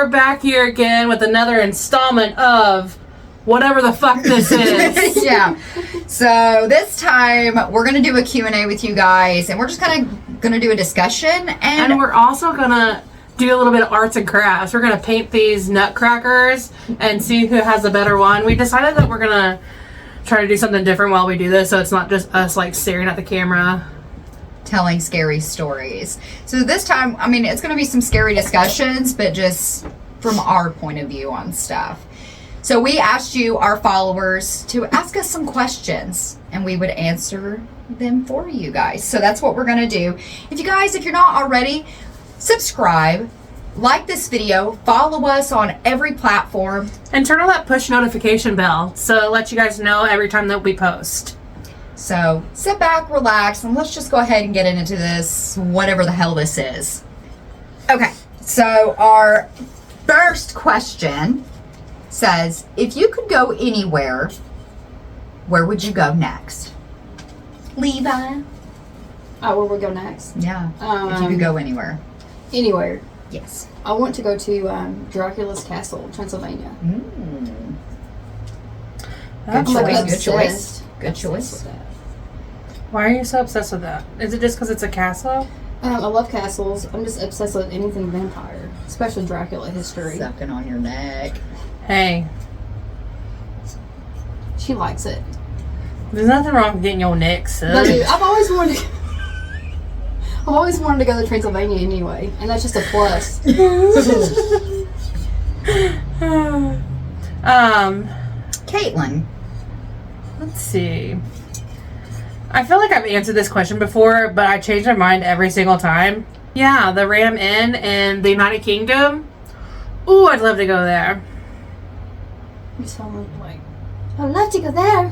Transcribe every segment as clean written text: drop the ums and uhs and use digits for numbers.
we're back here again with another installment of whatever the fuck this is. Yeah. So this time we're going to do a Q&A with you guys, and we're just kind of going to do a discussion. And we're also going to do a little bit of arts and crafts. We're going to paint these nutcrackers and see who has the better one. We decided that we're going to try to do something different while we do this, so it's not just us like staring at the camera. Telling scary stories. So this time, I mean, it's going to be some scary discussions, but just from our point of view on stuff. So we asked you, our followers, to ask us some questions, and we would answer them for you guys. So that's what we're going to do. If you're not already, subscribe, like this video, follow us on every platform, and turn on that push notification bell so it lets you guys know every time that we post. So sit back, relax, and let's just go ahead and get into this, whatever the hell this is. Okay, so our first question says, if you could go anywhere, where would you go next? Leva. Oh, where we go next? Yeah, if you could go anywhere. Anywhere. Yes. I want to go to Dracula's Castle, Transylvania. Good choice, like good choice. obsessed. Good choice. With that. Why are you so obsessed with that? Is it just because it's a castle? I love castles. I'm just obsessed with anything vampire, especially Dracula history. Sucking on your neck. Hey, She likes it. there's nothing wrong with getting your neck sucked. But dude, I've always wanted to go to Transylvania anyway, and that's just a plus. Katelyn. Let's see. I feel like I've answered this question before, but I change my mind every single time. Yeah, the Ram Inn in the United Kingdom. Ooh, I'd love to go there. You sound like, I'd love to go there.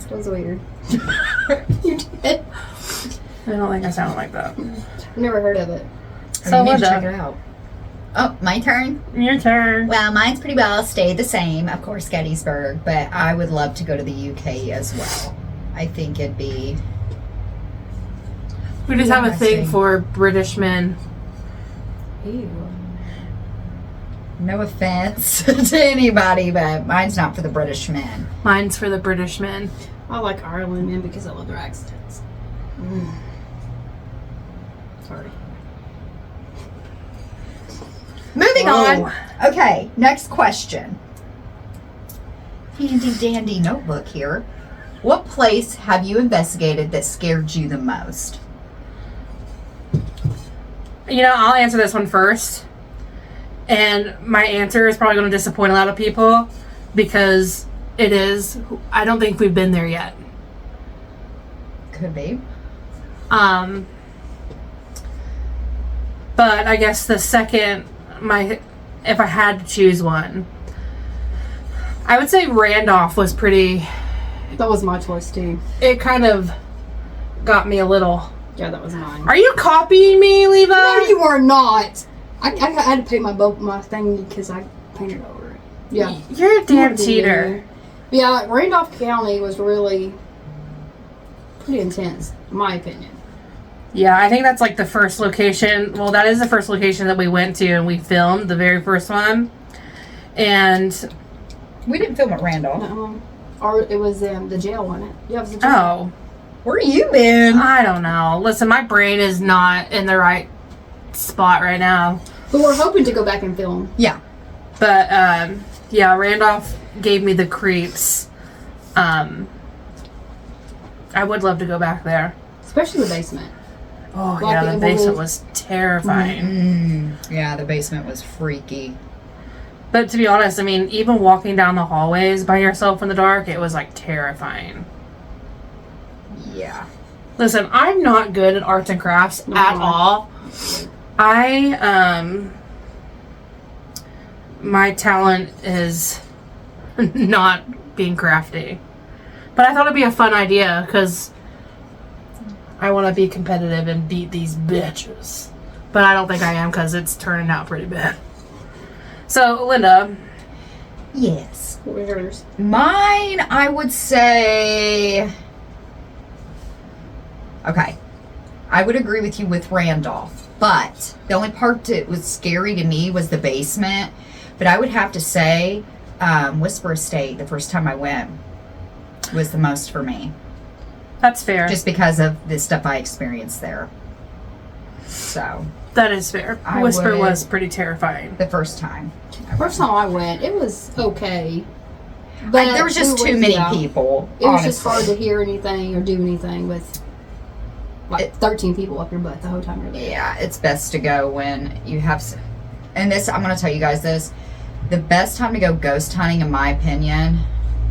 That was weird. You did? I don't think I sound like that. I've never heard of it. So you need to Linda, check it out. Oh, my turn? your turn. Well, mine's pretty well stayed the same. Of course, Gettysburg, but I would love to go to the UK as well. I think it'd be... We just have a thing Interesting. for British men. Ew. No offense to anybody, but mine's not for the British men. Mine's for the British men. I like Ireland men because I love their accents. Sorry. Moving Whoa. on. Okay, next question. Handy dandy notebook here. What place have you investigated that scared you the most? You know, I'll answer this one first. And my answer is probably going to disappoint a lot of people because it is. I don't think we've been there yet. Could be. But I guess the second, if I had to choose one, I would say Randolph was pretty. That was my choice too. It kind of got me a little. Yeah, that was mine. Are you copying me, Leva? No, you are not. I had to paint my thing because I painted over it. Yeah. You're a damn You cheater. Yeah, Randolph County was really pretty intense, in my opinion. Yeah, I think that's like the first location. Well, that is the first location that we went to and we filmed, the very first one. And We didn't film at Randolph. Or it was the jail, wasn't it? Yeah, it was the jail. oh, Where you been? I don't know. Listen, my brain is not in the right spot right now. But we're hoping to go back and film. Yeah. But yeah, Randolph gave me the creeps. I would love to go back there. Especially the basement. Oh Like yeah, the the basement little- was terrifying. Yeah, the basement was freaky. But to be honest, I mean, even walking down the hallways by yourself in the dark, it was like terrifying. Yeah. Listen, I'm not good at arts and crafts at all. My talent is not being crafty. But I thought it'd be a fun idea because I want to be competitive and beat these bitches. But I don't think I am because it's turning out pretty bad. So, Linda. Yes. What was yours? Mine, I would say... Okay. I would agree with you with Randolph. But the only part that was scary to me was the basement. But I would have to say, Whisper Estate, the first time I went, was the most for me. That's fair. Just because of the stuff I experienced there. So. That is fair. Whisper was pretty terrifying. The first time. First time I went, it was okay. But there was just too many people. It was just hard to hear anything or do anything with 13 people up your butt the whole time you're there. Yeah, it's best to go when you have... And this, I'm going to tell you guys this. The best time to go ghost hunting, in my opinion,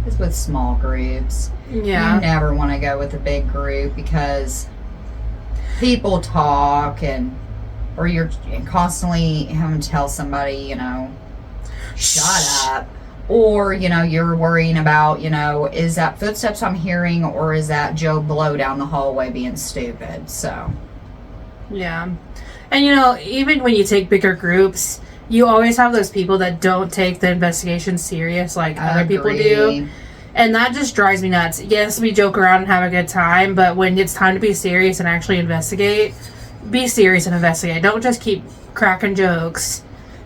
is with small groups. Yeah. You never want to go with a big group because people talk or you're constantly having to tell somebody, you know, shut up. Or, you know, you're worrying about, you know, is that footsteps I'm hearing or is that Joe Blow down the hallway being stupid? So. Yeah. And, you know, even when you take bigger groups, you always have those people that don't take the investigation serious like other people do. And that just drives me nuts. Yes, we joke around and have a good time, but when it's time to be serious and actually investigate, be serious and investigate. Don't just keep cracking jokes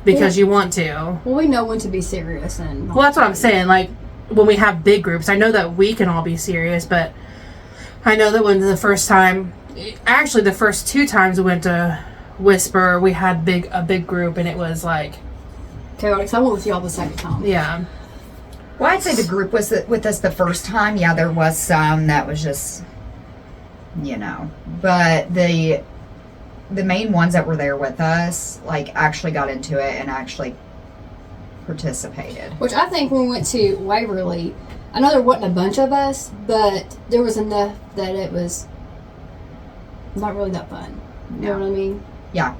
because you want to. Well, we know when to be serious. Well, that's what I'm saying. Like, when we have big groups, I know that we can all be serious, but I know that when the first two times we went to Whisper, we had a big group, and it was like chaotic. I went with y'all the second time. Yeah. Well, I'd say the group was with us the first time. Yeah, there was some that was just, you know, but the main ones that were there with us, like, actually got into it and actually participated. Which I think when we went to Waverly, I know there wasn't a bunch of us, but there was enough that it was not really that fun. You know what I mean? Yeah.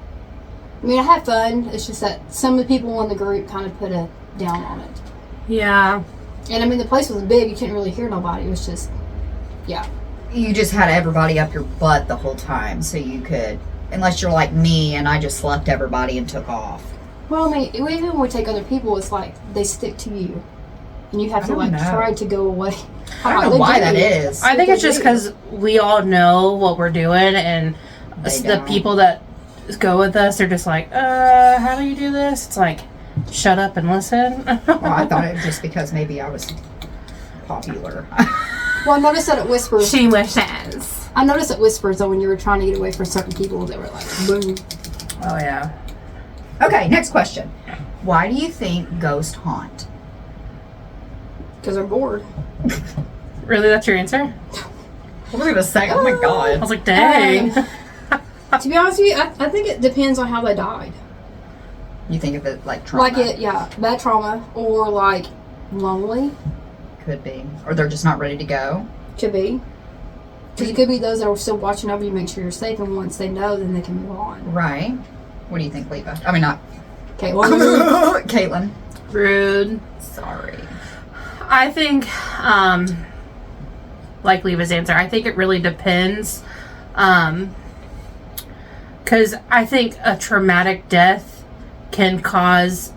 I mean, I had fun. It's just that some of the people in the group kind of put a down on it. Yeah. And I mean, the place was big. You couldn't really hear nobody. It was just, yeah. You just had everybody up your butt the whole time, so you could, unless you're like me and I just left everybody and took off. Well, I mean, even when we take other people, it's like they stick to you. And you have to, like, try to go away. I don't know why that is. I think it's just because we all know what we're doing, and the people that go with us are just like, how do you do this? It's like, shut up and listen. Well, I thought it was just because maybe I was popular. Well, I noticed that at Whispers. She wishes. I noticed at Whispers, though, when you were trying to get away from certain people, they were like, boom. Oh, yeah. Okay, next question. Why do you think ghosts haunt? Because they're bored. Really? That's your answer? I was gonna say, oh my god. I was like, dang. To be honest with you, I think it depends on how they died. You think of it like trauma? Bad trauma, or like lonely. Could be. Or they're just not ready to go. Could be. Because it could be those that are still watching over you, make sure you're safe, and once they know, then they can move on. Right. What do you think, Leva? I mean, not... Katelyn. Katelyn. Rude. Sorry. I think, like Leva's answer, I think it really depends. Because I think a traumatic death can cause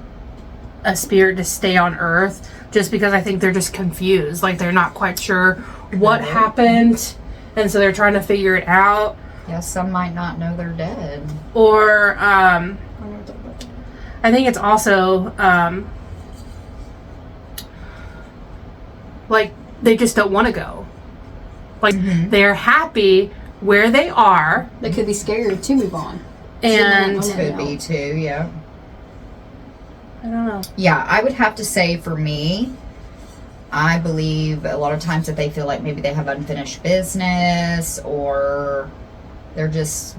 a spirit to stay on Earth just because I think they're just confused. Like, they're not quite sure what happened, and so they're trying to figure it out. Yeah, some might not know they're dead. Or, I think it's also, like, they just don't want to go. Like, they're happy where they are. They could be scared to move on. And could be too, yeah. I don't know. Yeah, I would have to say for me, I believe a lot of times that they feel like maybe they have unfinished business or they're just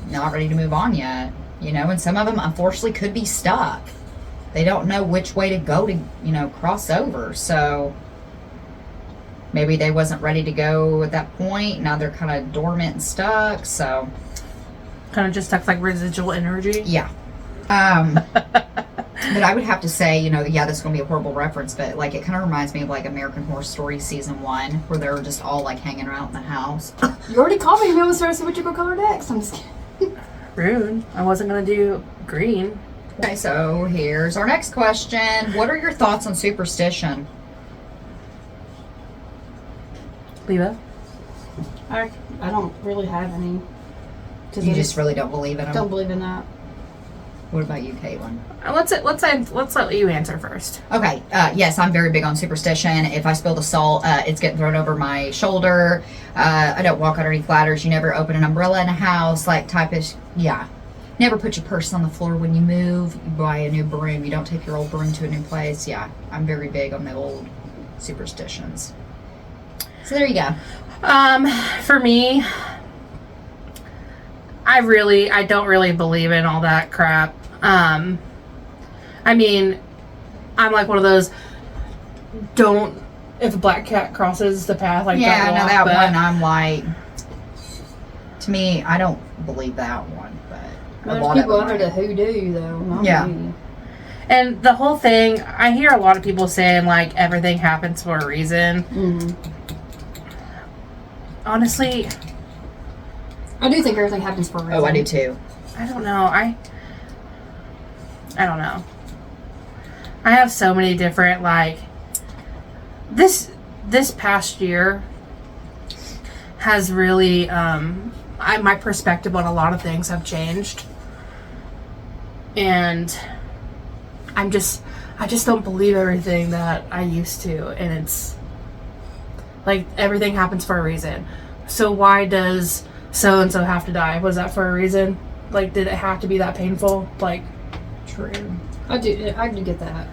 not ready to move on yet. You know, and some of them unfortunately could be stuck. They don't know which way to go to, you know, cross over. So maybe they wasn't ready to go at that point. Now they're kind of dormant and stuck. So kind of just stuck like residual energy. Yeah. But I would have to say, you know, yeah, this is going to be a horrible reference, but like it kind of reminds me of like American Horror Story season 1, where they're just all like hanging around in the house. You already called me. You know, started to say what you're going to color next. I'm just kidding. Rude. I wasn't going to do green. Okay, so here's our next question. What are your thoughts on superstition? Leva? I don't really have any. Because You just really don't believe in them? don't believe in that. What about you, Caitlin? Let's let you answer first. Okay, yes, I'm very big on superstition. If I spill the salt, it's getting thrown over my shoulder. I don't walk underneath ladders. You never open an umbrella in a house, like yeah. Never put your purse on the floor when you move. You buy a new broom. You don't take your old broom to a new place. Yeah, I'm very big on the old superstitions. So there you go. For me, I don't really believe in all that crap. I mean, I'm like one of those, if a black cat crosses the path, like, Yeah, don't no, walk, that but one, I'm like, to me, I don't believe that one, but a There's lot people of out them there who do, though. Not Yeah. me. And the whole thing, I hear a lot of people saying, like, everything happens for a reason. Mm-hmm. Honestly, I do think everything happens for a reason. Oh, I do too. I don't know. I don't know. I have so many different, like, this past year has really, my perspective on a lot of things have changed. And I just don't believe everything that I used to. And it's like, everything happens for a reason. So why does so-and-so have to die? Was that for a reason? Like, did it have to be that painful? Like, True. I do get that.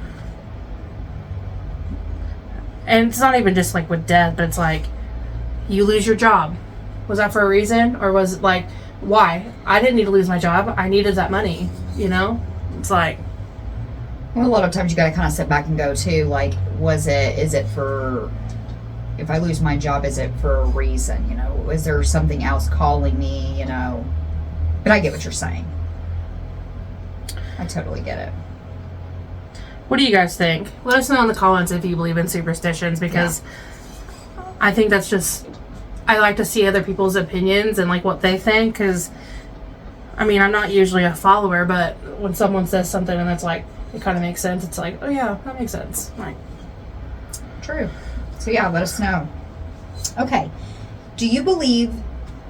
and it's not even just like with death, but it's like, you lose your job. Was that for a reason? Or was it like, why? I didn't need to lose my job. I needed that money, you know? It's like, Well, a lot of times you got to kind of sit back and go too, like, is it for, if I lose my job, is it for a reason, you know? Is there something else calling me, you know? But I get what you're saying. I totally get it. what do you guys think? Let us know in the comments if you believe in superstitions, because I think that's just, I like to see other people's opinions and like what they think, because I mean, I'm not usually a follower, but when someone says something and it's like, it kind of makes sense, it's like, oh yeah, that makes sense. Like, True. So yeah, let us know. Okay. Do you believe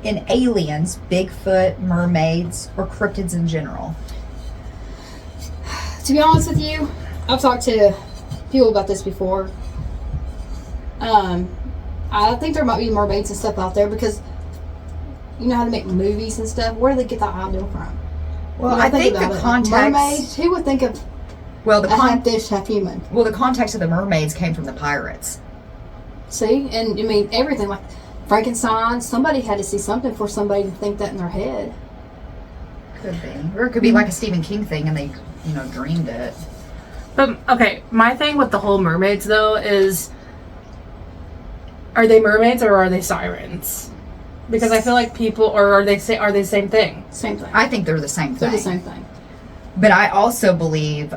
in aliens, Bigfoot, mermaids, or cryptids in general? To be honest with you, I've talked to people about this before. I think there might be mermaids and stuff out there because you know how to make movies and stuff. Where do they get that idea from? Well, You know, I think about the it. context. Mermaids. Who would think of Well, the a half fish, half human? well, the context of the mermaids came from the pirates. See, and I mean everything like Frankenstein. Somebody had to see something for somebody to think that in their head. Could be, or it could be like a Stephen King thing, and they, you know, dreamed it. but okay, my thing with the whole mermaids though is, are they mermaids or are they sirens? Because I feel like people, or are they the same thing? Same thing. I think they're the same They're thing. the same thing. But I also believe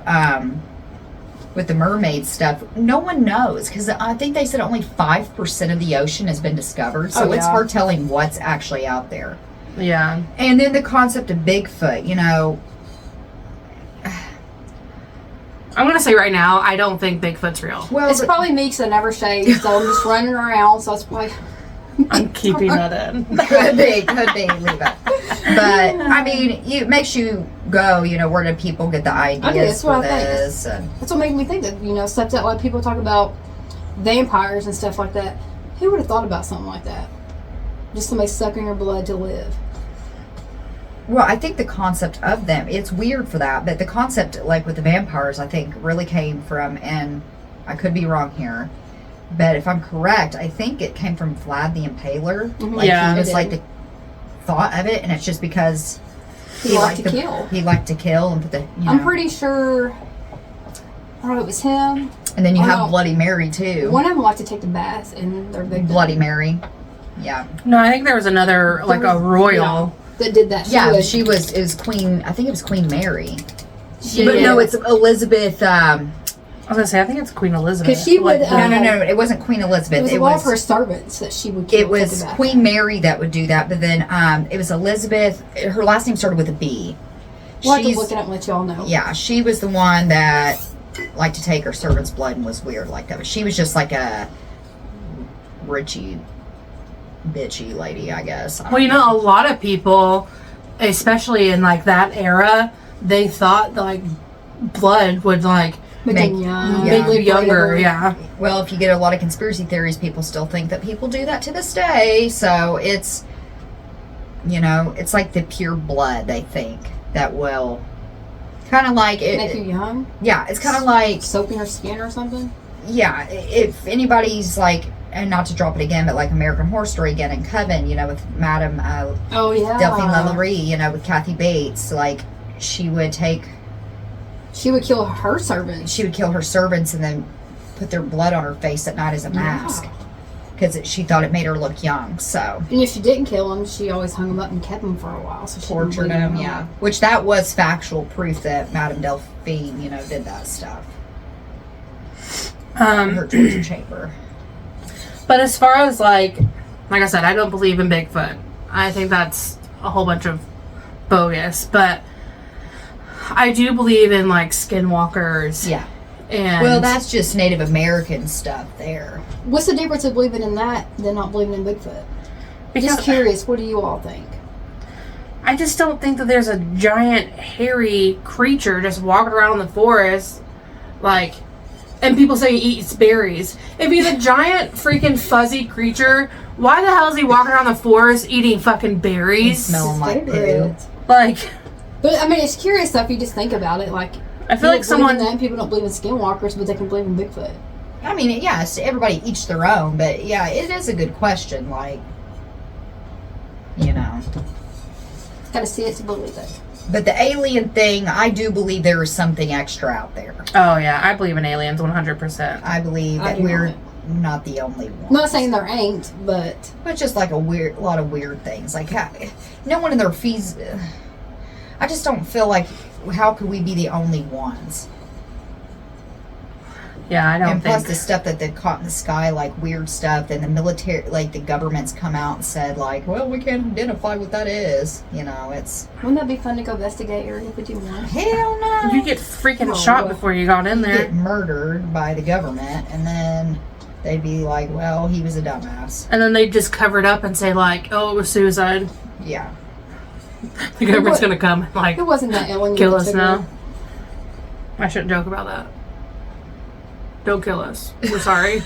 with the mermaid stuff, no one knows, because I think they said only 5% of the ocean has been discovered, so Oh, it's yeah. hard telling what's actually out there. Yeah. And then the concept of Bigfoot, you know, I'm gonna say right now, I don't think Bigfoot's real. well, It's probably me because I never shaved, so I'm just running around. So it's probably. I'm keeping that in. could be, leave it. But I mean, it makes you go, you know, where do people get the ideas that's for what I think. this? And That's what made me think that, you know, stuff that like people talk about vampires and stuff like that. Who would have thought about something like that? Just somebody sucking your blood to live. well, I think the concept of them, it's weird for that, but the concept, like with the vampires, I think really came from, and I could be wrong here, but if I'm correct, I think it came from Vlad the Impaler. Mhm. Like, Yeah, he was it like did. the thought of it, and it's just because He liked to kill. He liked to kill and put the, you know. I'm pretty sure. I don't know. It was him. And then you Oh, have no. Bloody Mary too. One of them liked to take the bath in their big Bloody Mary. Yeah. No, I think there was another, like a royal. that did that. Yeah, was- she was, it was Queen, I think it was Queen Mary. She But did. no, it's Elizabeth, I was gonna say, I think it's Queen Elizabeth. 'Cause she would, no, it wasn't Queen Elizabeth. It was one of her servants that she would kill. It was Queen Mary that would do that, but then it was Elizabeth. Her last name started with a B. We'll have to look it up and let y'all know. Yeah, she was the one that liked to take her servant's blood and was weird like that. But she was just like a bitchy lady, I guess. I Well, you don't know, a lot of people especially in like that era, they thought like blood would like Make them young. make you younger. Forever. Yeah. Well, if you get a lot of conspiracy theories, people still think that people do that to this day. So it's, it's like the pure blood, they think, that will kind of like it. Make you young? Yeah, it's kind of like, Soap in your skin or something? yeah, if anybody's like, and not to drop it again, but like American Horror Story again and Coven, with Madame Oh, yeah. Delphine LaLaurie, with Kathy Bates, like she would kill her servants. she would kill her servants and then put their blood on her face at night as a mask because she thought it made her look young. So And if she didn't kill them, she always hung them up and kept them for a while. So she didn't tortured bleed them, out. yeah. Which that was factual proof that Madame Delphine, did that stuff. Her torture chamber. But as far as like I said, I don't believe in Bigfoot. I think that's a whole bunch of bogus. But I do believe in like skinwalkers. Yeah. And Well, that's just Native American stuff there. What's the difference of believing in that than not believing in Bigfoot? because Just curious, what do you all think? I just don't think that there's a giant hairy creature just walking around in the forest, like, and people say he eats berries. If he's a giant freaking fuzzy creature, why the hell is he walking around the forest eating fucking berries? Smelling like poo. Favorite. Like, But I mean, it's curious though if you just think about it. Like, I feel like someone. people don't believe in skinwalkers, but they can believe in Bigfoot. I mean, yeah, it's everybody each their own, but yeah, it is a good question. Like, Gotta see it to believe it. But the alien thing, I do believe there is something extra out there. Oh yeah, I believe in aliens 100%. I believe I that do we're not. not the only ones. I'm not saying there ain't, but just like a lot of weird things. Like, no one in their fees. I just don't feel like, how could we be the only ones? Yeah, I don't And plus think. the stuff that they caught in the sky, like weird stuff, and the military, like the government's come out and said, like, well, we can't identify what that is. It's wouldn't that be fun to go investigate Area 51? hell no. You get freaking Oh, shot well. before you got in there. Get murdered by the government, and then they'd be like, well, he was a dumbass. And then they just cover it up and say like, oh, it was suicide. Yeah. The government's What? gonna come and like It wasn't that alien. kill that us took now. her. I shouldn't joke about that. Don't kill us. We're sorry.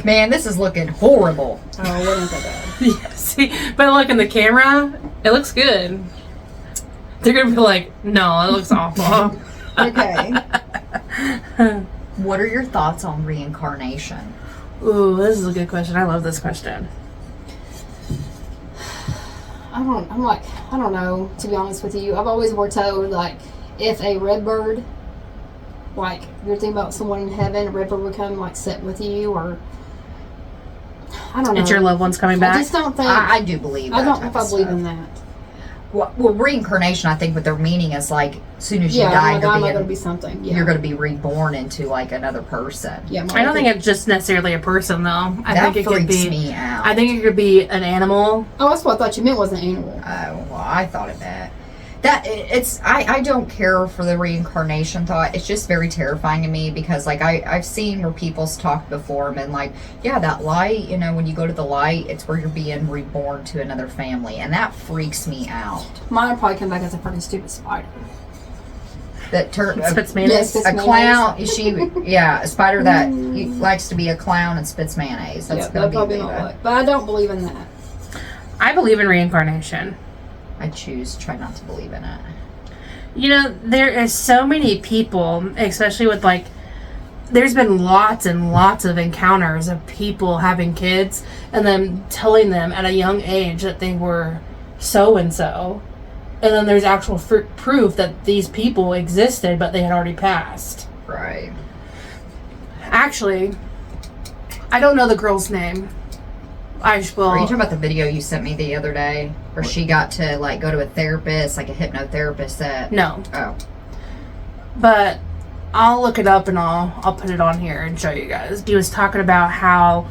Man, this is looking horrible. Oh, it wasn't that bad. Yeah, see, but look in the camera, it looks good. They're gonna be like, no, it looks awful. Okay. What are your thoughts on reincarnation? Ooh, this is a good question. I love this question. I don't know, to be honest with you. I've always were told, like, if a red bird, like, you're thinking about someone in heaven, a red bird would come, like, sit with you, or, I don't know. It's your loved ones coming I back. just don't think, I do believe that. I don't know type if I of believe stuff. in that. Well, reincarnation, I think what they're meaning is like, as soon as you Yeah, die, I'm going to be something. Yeah. you're going to be reborn into like another person. Yeah, I don't think it's just necessarily a person, though. I That think it could freaks be. me out. I think it could be an animal. Oh, that's what I thought you meant was an animal. Oh, well, I thought of that. I don't care for the reincarnation thought. It's just very terrifying to me because, like, I've seen where people's talked before and been like, yeah, that light, when you go to the light, it's where you're being reborn to another family. And that freaks me out. Mine would probably come back as a fucking stupid spider. That Spits mayonnaise. Yes, a clown, a spider that likes to be a clown and spits mayonnaise. That's Yeah, going that'd to probably be not Leva. luck. But I don't believe in that. I believe in reincarnation. I try not to believe in it. There is so many people, especially with like, there's been lots and lots of encounters of people having kids and then telling them at a young age that they were so and so. And then there's actual proof that these people existed, but they had already passed. Right. Actually, I don't know the girl's name. I just will. Are you talking about the video you sent me the other day where she got to like go to a therapist, like a hypnotherapist that No. Oh. But I'll look it up and I'll put it on here and show you guys. He was talking about how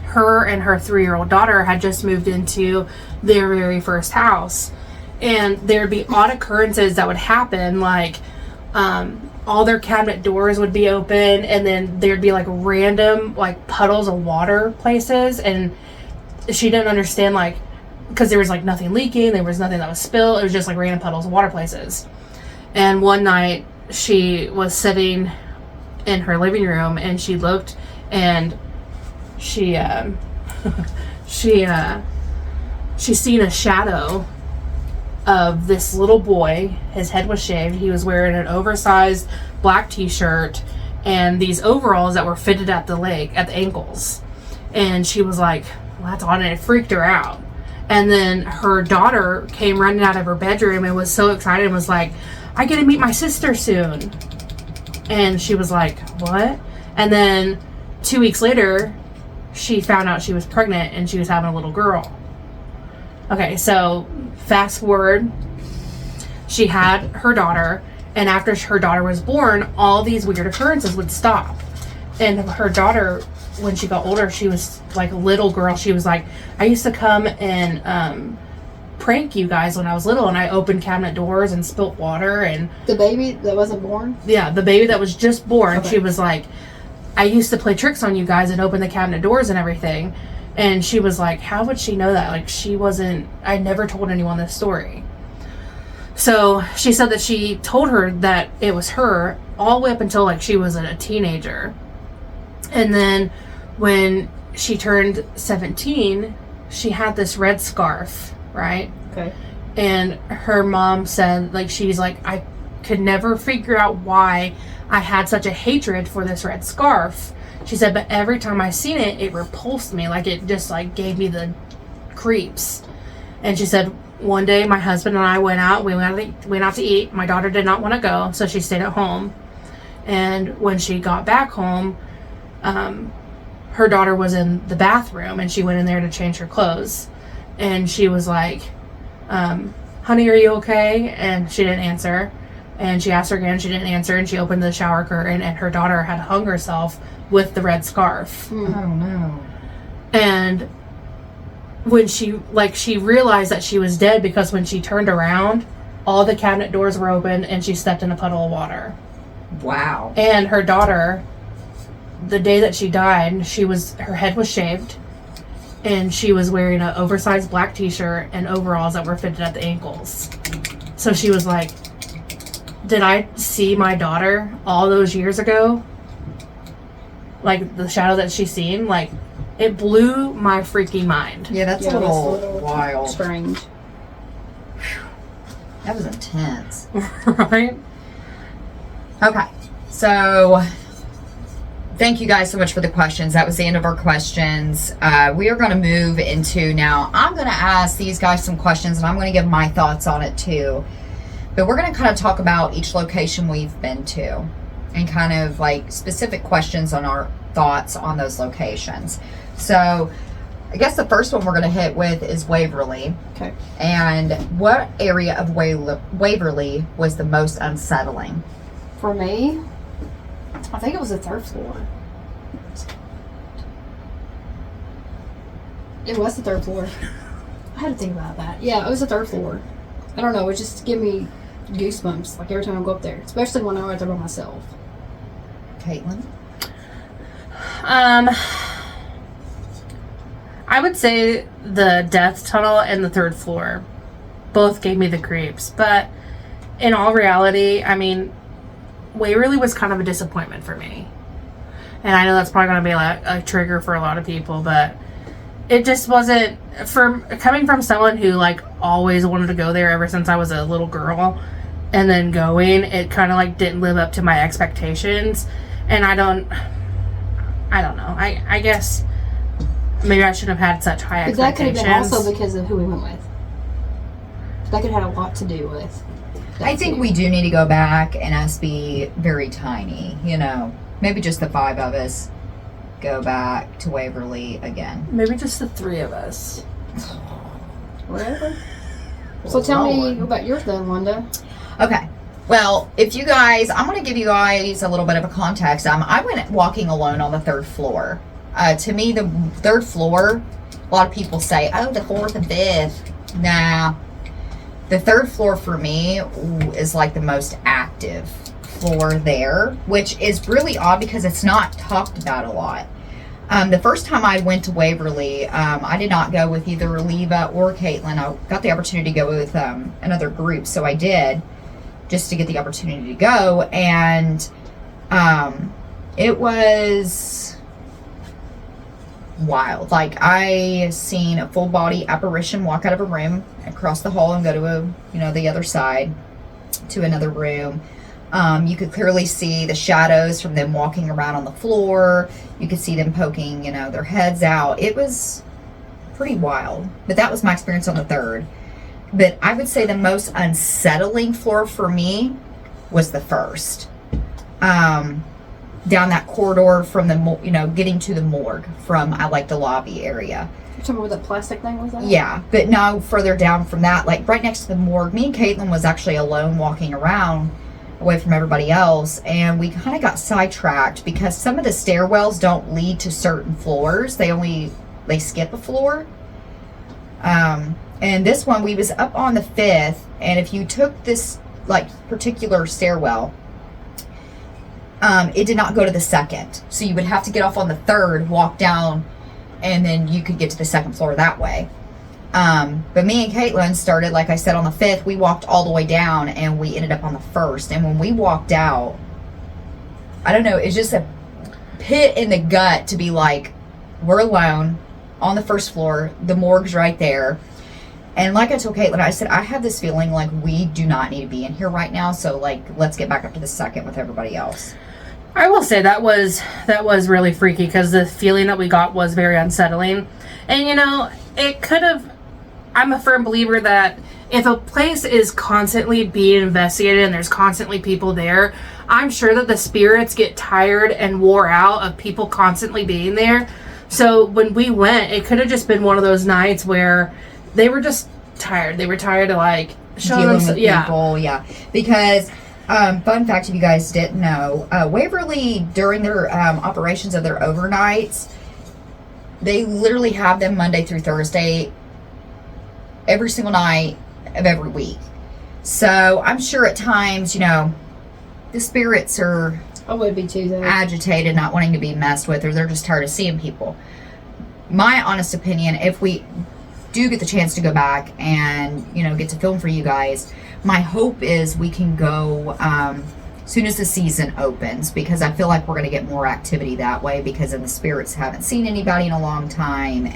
her and her 3-year-old daughter had just moved into their very first house. And there'd be odd occurrences that would happen, like all their cabinet doors would be open and then there'd be like random like puddles of water places, and she didn't understand like because there was like nothing leaking, there was nothing that was spilled, it was just like random puddles of water places. And one night she was sitting in her living room and she looked and she seen a shadow of this little boy. His head was shaved. He was wearing an oversized black t-shirt and these overalls that were fitted at the ankles. And she was like, well, that's odd, and it freaked her out. And then her daughter came running out of her bedroom and was so excited and was like, I get to meet my sister soon. And she was like, what? And then 2 weeks later, she found out she was pregnant and she was having a little girl. Okay, so fast forward, she had her daughter, and after her daughter was born, all these weird occurrences would stop. And her daughter, when she got older, she was like a little girl. She was like, I used to come and prank you guys when I was little, and I opened cabinet doors and spilt water. And the baby that wasn't born? Yeah, the baby that was just born. Okay. She was like, I used to play tricks on you guys and open the cabinet doors and everything. And she was like, how would she know that? Like, I never told anyone this story. So she said that she told her that it was her all the way up until like she was a teenager. And then when she turned 17, she had this red scarf, right? Okay. And her mom said, like, she's like, I could never figure out why I had such a hatred for this red scarf. She said, but every time I seen it, it repulsed me. Like, it just, like, gave me the creeps. And she said, one day my husband and I went out. We went out to eat. My daughter did not want to go, so she stayed at home. And when she got back home, her daughter was in the bathroom, and she went in there to change her clothes. And she was like, honey, are you okay? And she didn't answer. And she asked her again, she didn't answer, and she opened the shower curtain, and her daughter had hung herself with the red scarf. Oh no. And when she realized that she was dead, because when she turned around, all the cabinet doors were open and she stepped in a puddle of water. Wow. And her daughter, the day that she died, her head was shaved, and she was wearing an oversized black t-shirt and overalls that were fitted at the ankles. So she was like, did I see my daughter all those years ago? Like, the shadow that she's seen, like, it blew my freaking mind. Yeah, that's a little wild. Strange. That was intense. Right? Okay, so thank you guys so much for the questions. That was the end of our questions. We are going to move into now. I'm going to ask these guys some questions, and I'm going to give my thoughts on it too. But we're going to kind of talk about each location we've been to and kind of like specific questions on our thoughts on those locations. So I guess the first one we're going to hit with is Waverly. Okay. And what area of Waverly was the most unsettling? For me, I think it was the third floor. It was the third floor. I had to think about that. Yeah, it was the third floor. I don't know, it just give me goosebumps like every time I go up there, especially when I'm out there by myself. Katelyn? I would say the death tunnel and the third floor both gave me the creeps, but in all reality, I mean, Waverly was kind of a disappointment for me. And I know that's probably going to be like a trigger for a lot of people, but it just wasn't, coming from someone who like always wanted to go there ever since I was a little girl, and then going, it kind of like didn't live up to my expectations. And I don't know. I guess maybe I shouldn't have had such high But that could expectations. have been also because of who we went with. That could have had a lot to do with that I think too. we do need to go back and us be very tiny, you know. Maybe just the 5 of us go back to Waverly again. Maybe just the 3 of us. Whatever. So tell me about yours then, Linda. Okay. Well, if you guys, I'm going to give you guys a little bit of a context. I went walking alone on the 3rd floor. To me, the 3rd floor, a lot of people say, oh, the 4th and 5th. Nah. The 3rd floor for me is like the most active floor there, which is really odd because it's not talked about a lot. The first time I went to Waverly, I did not go with either Leva or Katelyn. I got the opportunity to go with another group, so I did, just to get the opportunity to go. And it was wild. Like, I seen a full body apparition walk out of a room, across the hall, and go to the other side to another room. You could clearly see the shadows from them walking around on the floor. You could see them poking, their heads out. It was pretty wild. But that was my experience on the 3rd. But I would say the most unsettling floor for me was the 1st. Down that corridor from the, getting to the morgue from, the lobby area. You're talking about where the plastic thing was at? Yeah, but no further down from that, like right next to the morgue. Me and Katelyn was actually alone walking around, away from everybody else, and we kind of got sidetracked because some of the stairwells don't lead to certain floors. They skip a floor. And this one, we was up on the 5th, and if you took this particular stairwell, it did not go to the 2nd. So you would have to get off on the 3rd, walk down, and then you could get to the 2nd floor that way. But me and Katelyn started, like I said, on the 5th. We walked all the way down, and we ended up on the 1st. And when we walked out, I don't know, it's just a pit in the gut to be like, we're alone on the 1st floor. The morgue's right there. And like I told Katelyn, I said, I have this feeling like we do not need to be in here right now. So, let's get back up to the 2nd with everybody else. I will say that was really freaky because the feeling that we got was very unsettling. And, it could have... I'm a firm believer that if a place is constantly being investigated and there's constantly people there, I'm sure that the spirits get tired and wore out of people constantly being there. So when we went, it could have just been one of those nights where they were just tired. They were tired of showing dealing with people. Yeah. Because fun fact, if you guys didn't know, Waverly, during their operations of their overnights, they literally have them Monday through Thursday, every single night of every week. So I'm sure at times, the spirits are I would be too, though. agitated, not wanting to be messed with, or they're just tired of seeing people. My honest opinion, if we do get the chance to go back and, get to film for you guys, my hope is we can go soon as the season opens, because I feel like we're going to get more activity that way, because then the spirits haven't seen anybody in a long time.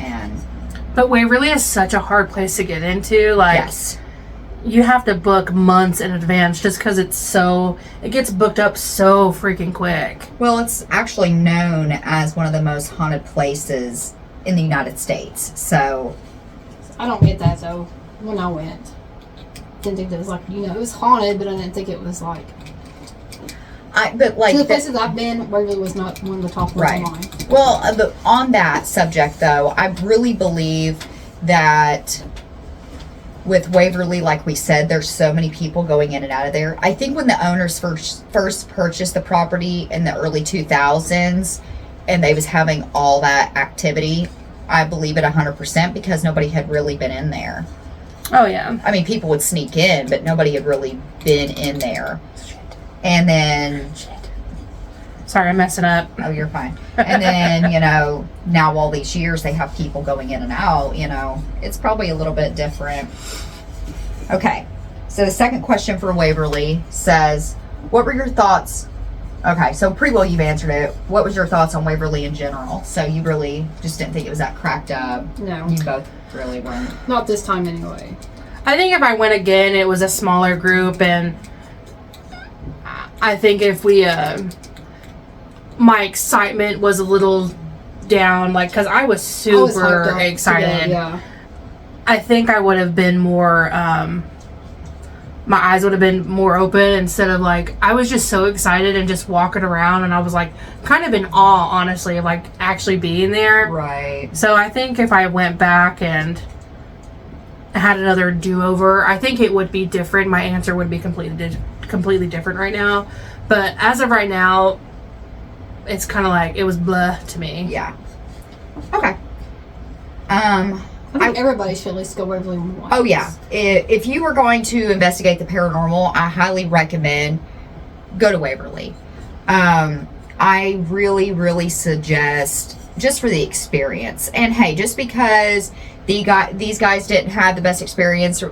But Waverly is such a hard place to get into. Yes. You have to book months in advance just because it gets booked up so freaking quick. Well, it's actually known as one of the most haunted places in the United States. So I don't get that, though. When I went, didn't think that was it was haunted, but I didn't think it was but the places I've been, Waverly was not one of the top ones on mine. Well, on that subject, though, I really believe that with Waverly, like we said, there's so many people going in and out of there. I think when the owners first purchased the property in the early 2000s, and they was having all that activity, I believe it 100%, because nobody had really been in there. Oh, yeah. I mean, people would sneak in, but nobody had really been in there. And then... Sorry, I'm messing up. Oh, you're fine. And then, now all these years they have people going in and out, it's probably a little bit different. Okay. So the second question for Waverly says, what were your thoughts? Okay, so pretty well you've answered it. What was your thoughts on Waverly in general? So you really just didn't think it was that cracked up? No. You both really weren't. Not this time, anyway. I think if I went again, it was a smaller group, and I think if we, my excitement was a little down, because I was super excited. Yeah. I think I would have been more, my eyes would have been more open instead of I was just so excited and just walking around, and I was kind of in awe, honestly, of actually being there. Right. So I think if I went back and had another do-over, I think it would be different. My answer would be completely different right now. But as of right now, it's kind of it was blah to me. Yeah. Okay. I think everybody should at least go Waverly once. Oh, yeah. If you were going to investigate the paranormal, I highly recommend go to Waverly. I really, really suggest just for the experience. And hey, just because these guys didn't have the best experience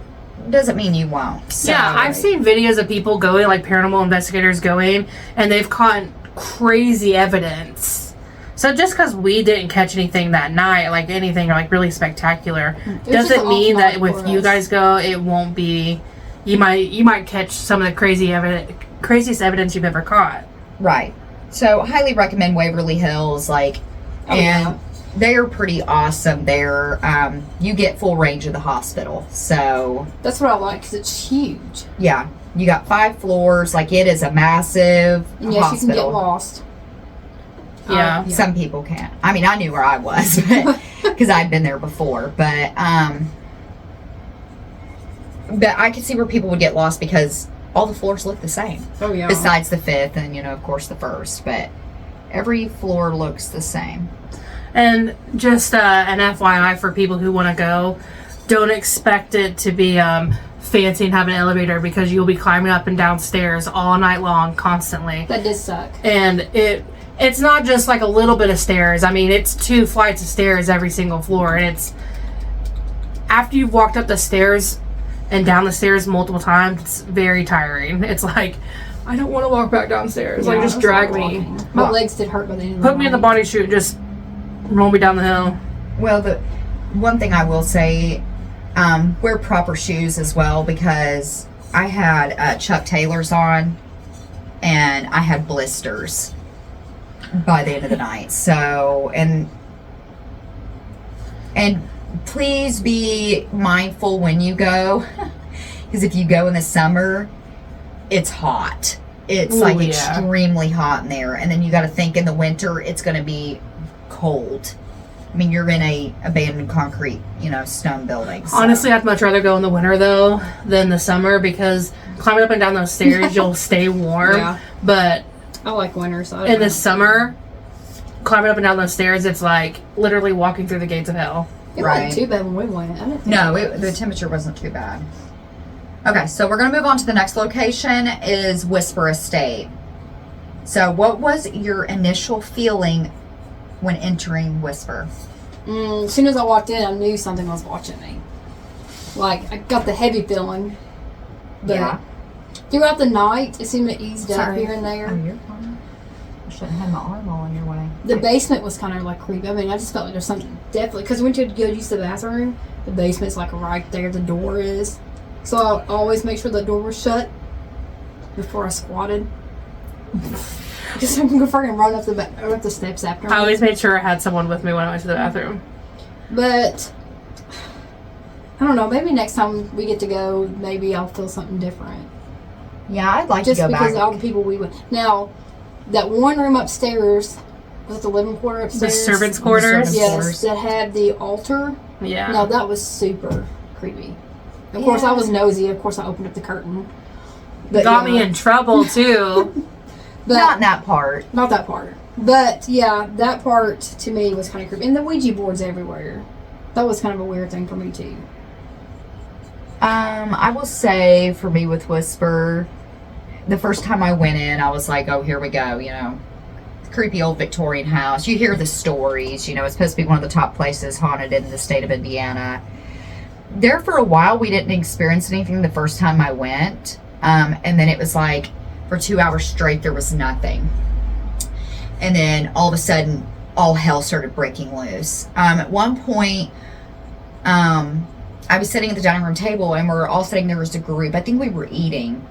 doesn't mean you won't. So, yeah, I've seen videos of people going, like paranormal investigators going, and they've caught crazy evidence. So just because we didn't catch anything that night, like anything like really spectacular, doesn't mean that if you guys go, it won't be. You might catch some of the craziest evidence you've ever caught. Right. So highly recommend Waverly Hills. They are pretty awesome there. You get full range of the hospital. So that's what I like because it's huge. Yeah. You got 5 floors. Like, it is a massive and yes, hospital. You can get lost. Yeah. Some people can't. I mean, I knew where I was because I'd been there before. But I could see where people would get lost because all the floors look the same. Oh, yeah. Besides the 5th and, of course, the 1st. But every floor looks the same. And just an FYI for people who want to go, don't expect it to be fancy and have an elevator because you'll be climbing up and down stairs all night long, constantly. That does suck. And it's not just like a little bit of stairs. I mean, it's 2 flights of stairs every single floor. And it's after you've walked up the stairs and down the stairs multiple times, it's very tiring. It's like, I don't want to walk back downstairs. Yeah, like, just drag me. My legs did hurt by the end of the Put me in the body chute, just roll me down the hill. Well, the one thing I will say, wear proper shoes as well, because I had Chuck Taylors on and I had blisters by the end of the night. So, and please be mindful when you go, because if you go in the summer, it's hot. It's extremely hot in there. And then you got to think in the winter, it's going to be cold. I mean, you're in a abandoned concrete, stone building. So. Honestly, I'd much rather go in the winter, though, than the summer, because climbing up and down those stairs, you'll stay warm. Yeah. But I like winter, so in the summer, climbing up and down those stairs, it's like literally walking through the gates of hell. It wasn't too bad when we went. The temperature wasn't too bad. Okay, so we're going to move on to the next location is Whisper Estate. So what was your initial feeling when entering Whisper? As soon as I walked in, I knew something was watching me. Like, I got the heavy feeling. But throughout the night, it seemed to ease up here and there. Oh, you're fine. I shouldn't have my arm all in your way. The basement was kind of like creepy. I mean, I just felt like there's something definitely, because when you go use the bathroom, the basement's like right there, the door is. So I always make sure the door was shut before I squatted. Just I'm gonna freaking run up the steps after. I always made sure I had someone with me when I went to the bathroom. But I don't know. Maybe next time we get to go, maybe I'll feel something different. Yeah, I'd like to go back. Just because all the people we went. Now, that one room upstairs, was it the living quarter upstairs? The servants' quarters? Yes, that had the altar. Yeah. No, that was super creepy. Of course, I was nosy. Of course, I opened up the curtain. But got me in trouble, too. But not that part. Not that part. But, yeah, that part, to me, was kind of creepy. And the Ouija boards everywhere. That was kind of a weird thing for me, too. I will say, for me with Whisper, the first time I went in, I was like, oh, here we go, creepy old Victorian house. You hear the stories, it's supposed to be one of the top places haunted in the state of Indiana. There for a while, we didn't experience anything the first time I went. And then it was like, for 2 hours straight, there was nothing. And then all of a sudden, all hell started breaking loose. At one point, I was sitting at the dining room table and we're all sitting there as a group. I think we were eating.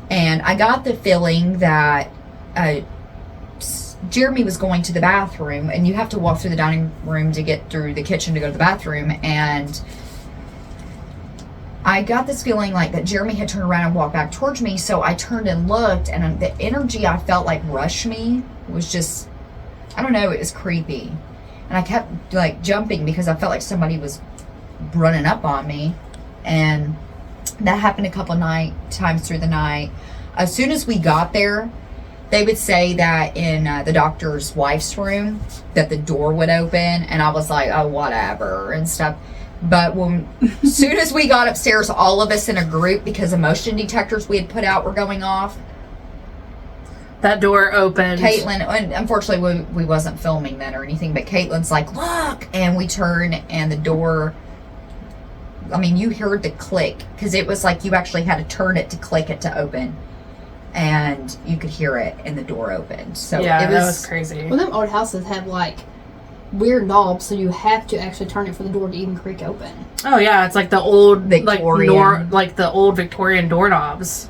And I got the feeling that Jeremy was going to the bathroom, and you have to walk through the dining room to get through the kitchen to go to the bathroom. And I got this feeling like that Jeremy had turned around and walked back towards me. So I turned and looked, and the energy I felt like rushed me was just, I don't know, it was creepy. And I kept like jumping because I felt like somebody was running up on me. And that happened a couple times through the night. As soon as we got there, they would say that in the doctor's wife's room that the door would open, and I was like, oh, whatever and stuff. But as soon as we got upstairs, all of us in a group, because the motion detectors we had put out were going off. that door opened. Katelyn, and unfortunately we wasn't filming then or anything, but Katelyn's like, look, and we turn and the door, I mean, you heard the click, because it was like you actually had to turn it to click it to open, and you could hear it, and the door opened. So yeah, that was crazy. Well, them old houses have like weird knobs, so you have to actually turn it for the door to even creak open. Oh yeah, it's like the old Victorian. like the old Victorian doorknobs.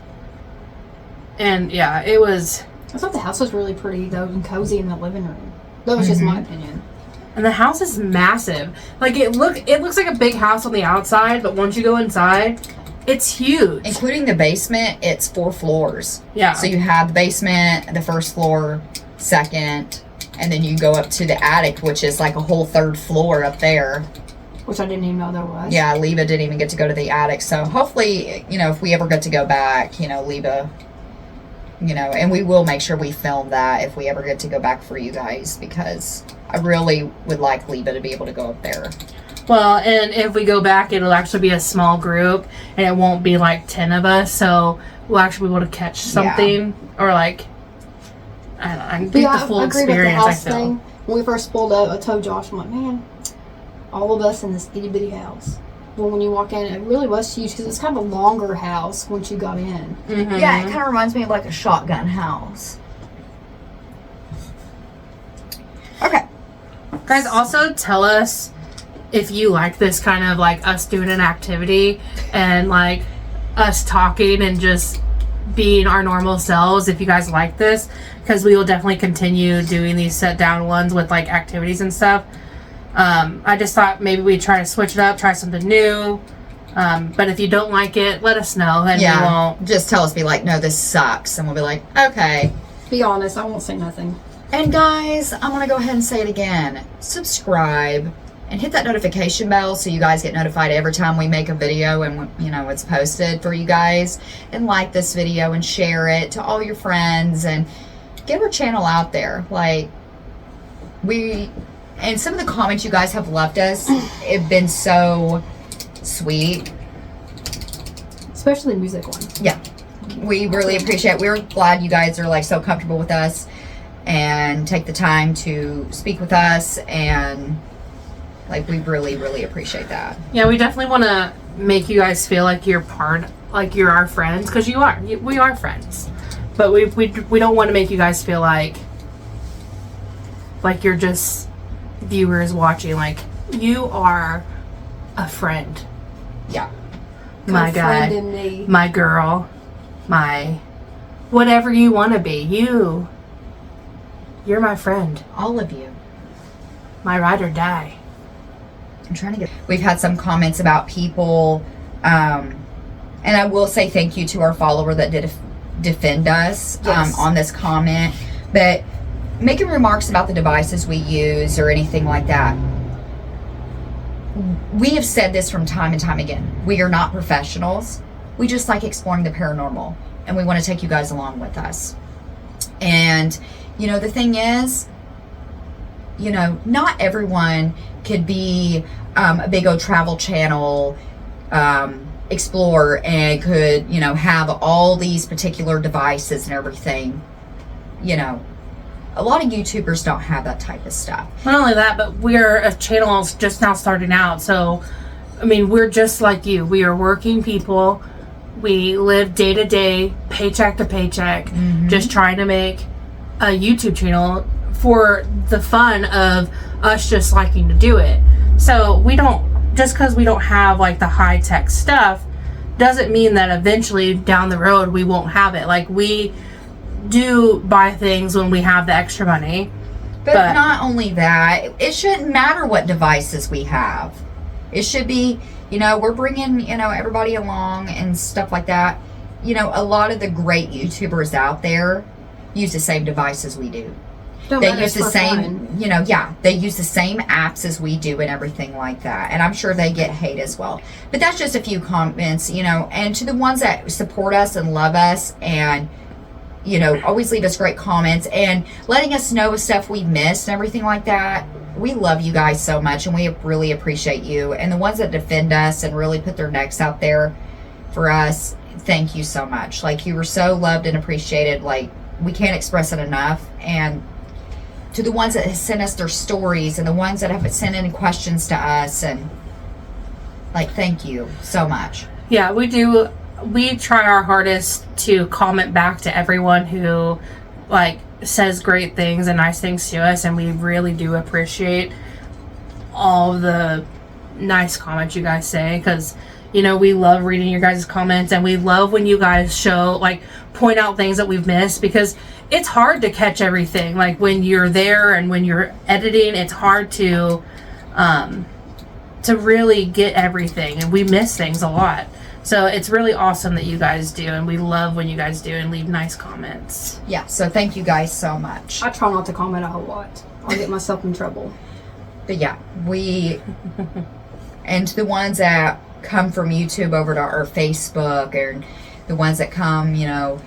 And yeah, it was. I thought the house was really pretty though and cozy in the living room. That was just my opinion. And the house is massive. Like it looks like a big house on the outside, but once you go inside, it's huge. Including the basement, it's 4 floors. Yeah. So you have the basement, the first floor, second, and then you go up to the attic, which is like a whole 3rd floor up there. Which I didn't even know there was. Yeah, Leva didn't even get to go to the attic. So hopefully, if we ever get to go back, Leva, and we will make sure we film that if we ever get to go back for you guys, because I really would like Leva to be able to go up there. Well, and if we go back, it'll actually be a small group, and it won't be like 10 of us, so we'll actually be able to catch something, or like, I don't know, get the full I agree with the experience, I house feel. thing. When we first pulled up, I told Josh, I'm like, man, all of us in this itty bitty house. Well, when you walk in, it really was huge because it's kind of a longer house once you got in. Mm-hmm. Yeah, it kind of reminds me of like a shotgun house. Okay. Guys, also tell us if you like this kind of like us doing an activity and like us talking and just being our normal selves. If you guys like this, because we will definitely continue doing these set down ones with like activities and stuff. I just thought maybe we'd try to switch it up, try something new. But if you don't like it, let us know, and we won't. Just tell us, be like, no, this sucks, and we'll be like, okay. Be honest, I won't say nothing. And guys, I'm going to go ahead and say it again. Subscribe and hit that notification bell so you guys get notified every time we make a video and, it's posted for you guys. And like this video and share it to all your friends and get our channel out there. And some of the comments you guys have left us have been so sweet. Especially the music ones. Yeah. We really appreciate it. We're glad you guys are so comfortable with us and take the time to speak with us, and we really, really appreciate that. Yeah, we definitely want to make you guys feel like you're you're our friends, because you are. We are friends. But we don't want to make you guys feel like you're just viewers watching. You are a friend. Yeah. My guy, Friend in me. my girl, my whatever you want to be. You're my friend. All of you. My ride or die. I'm trying to get... We've had some comments about people, and I will say thank you to our follower that did defend us on this comment, but making remarks about the devices we use or anything like that. We have said this from time and time again. We are not professionals. We just like exploring the paranormal, and we want to take you guys along with us. And the thing is, not everyone could be a big old travel channel explorer and could, have all these particular devices and everything. A lot of YouTubers don't have that type of stuff. Not only that, but we're a channel just now starting out. So, we're just like you. We are working people. We live day to day, paycheck to paycheck, just trying to make a YouTube channel for the fun of us just liking to do it. So we don't, just because we don't have the high tech stuff, doesn't mean that eventually down the road we won't have it. We do buy things when we have the extra money. But not only that, it shouldn't matter what devices we have. It should be, we're bringing, everybody along and stuff like that. A lot of the great YouTubers out there use the same devices we do. They use the same, they use the same apps as we do and everything like that. And I'm sure they get hate as well. But that's just a few comments, and to the ones that support us and love us and, always leave us great comments and letting us know stuff we missed and everything like that. We love you guys so much, and we really appreciate you. And the ones that defend us and really put their necks out there for us, thank you so much. You were so loved and appreciated, we can't express it enough. And to the ones that have sent us their stories and the ones that have sent in questions to us, and like, thank you so much. Yeah, we do. We try our hardest to comment back to everyone who like says great things and nice things to us, and we really do appreciate all the nice comments you guys say, because you know, we love reading your guys' comments, and we love when you guys show, like, point out things that we've missed, because it's hard to catch everything. Like, when you're there and when you're editing, it's hard to really get everything, and we miss things a lot. So it's really awesome that you guys do, and we love when you guys do and leave nice comments. Yeah, so thank you guys so much. I try not to comment a whole lot. I'll get myself in trouble. But yeah, and to the ones that come from YouTube over to our Facebook, or the ones that come, you know,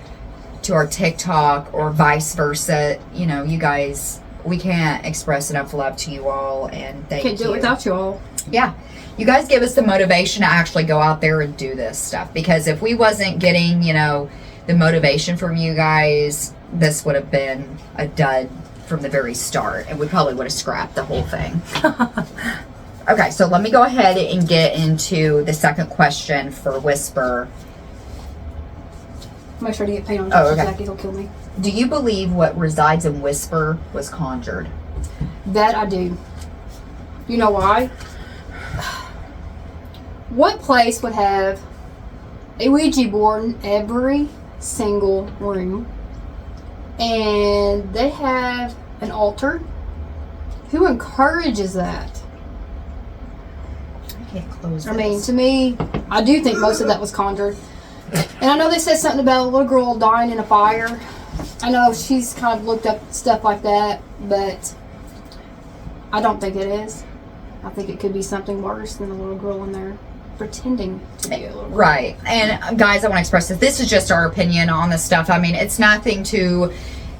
to our TikTok, or vice versa, you know, you guys, we can't express enough love to you all, and thank you. Can't do it without you all. Yeah, you guys give us the motivation to actually go out there and do this stuff, because if we wasn't getting, you know, the motivation from you guys, this would have been a dud from the very start, and we probably would have scrapped the whole thing. Okay, so let me go ahead and get into the second question for Whisper. Make sure to get paint on Oh, okay. Jackie, he'll kill me. Do you believe what resides in Whisper was conjured? That I do. You know why? What place would have a Ouija board in every single room, and they have an altar? Who encourages that? I can't close I this. mean, to me, I do think most of that was conjured. And I know they said something about a little girl dying in a fire. I know she's kind of looked up stuff like that, but I don't think it is. I think it could be something worse than a little girl in there pretending to be a little girl. Right. And guys, I want to express this. This is just our opinion on this stuff. I mean, it's nothing to,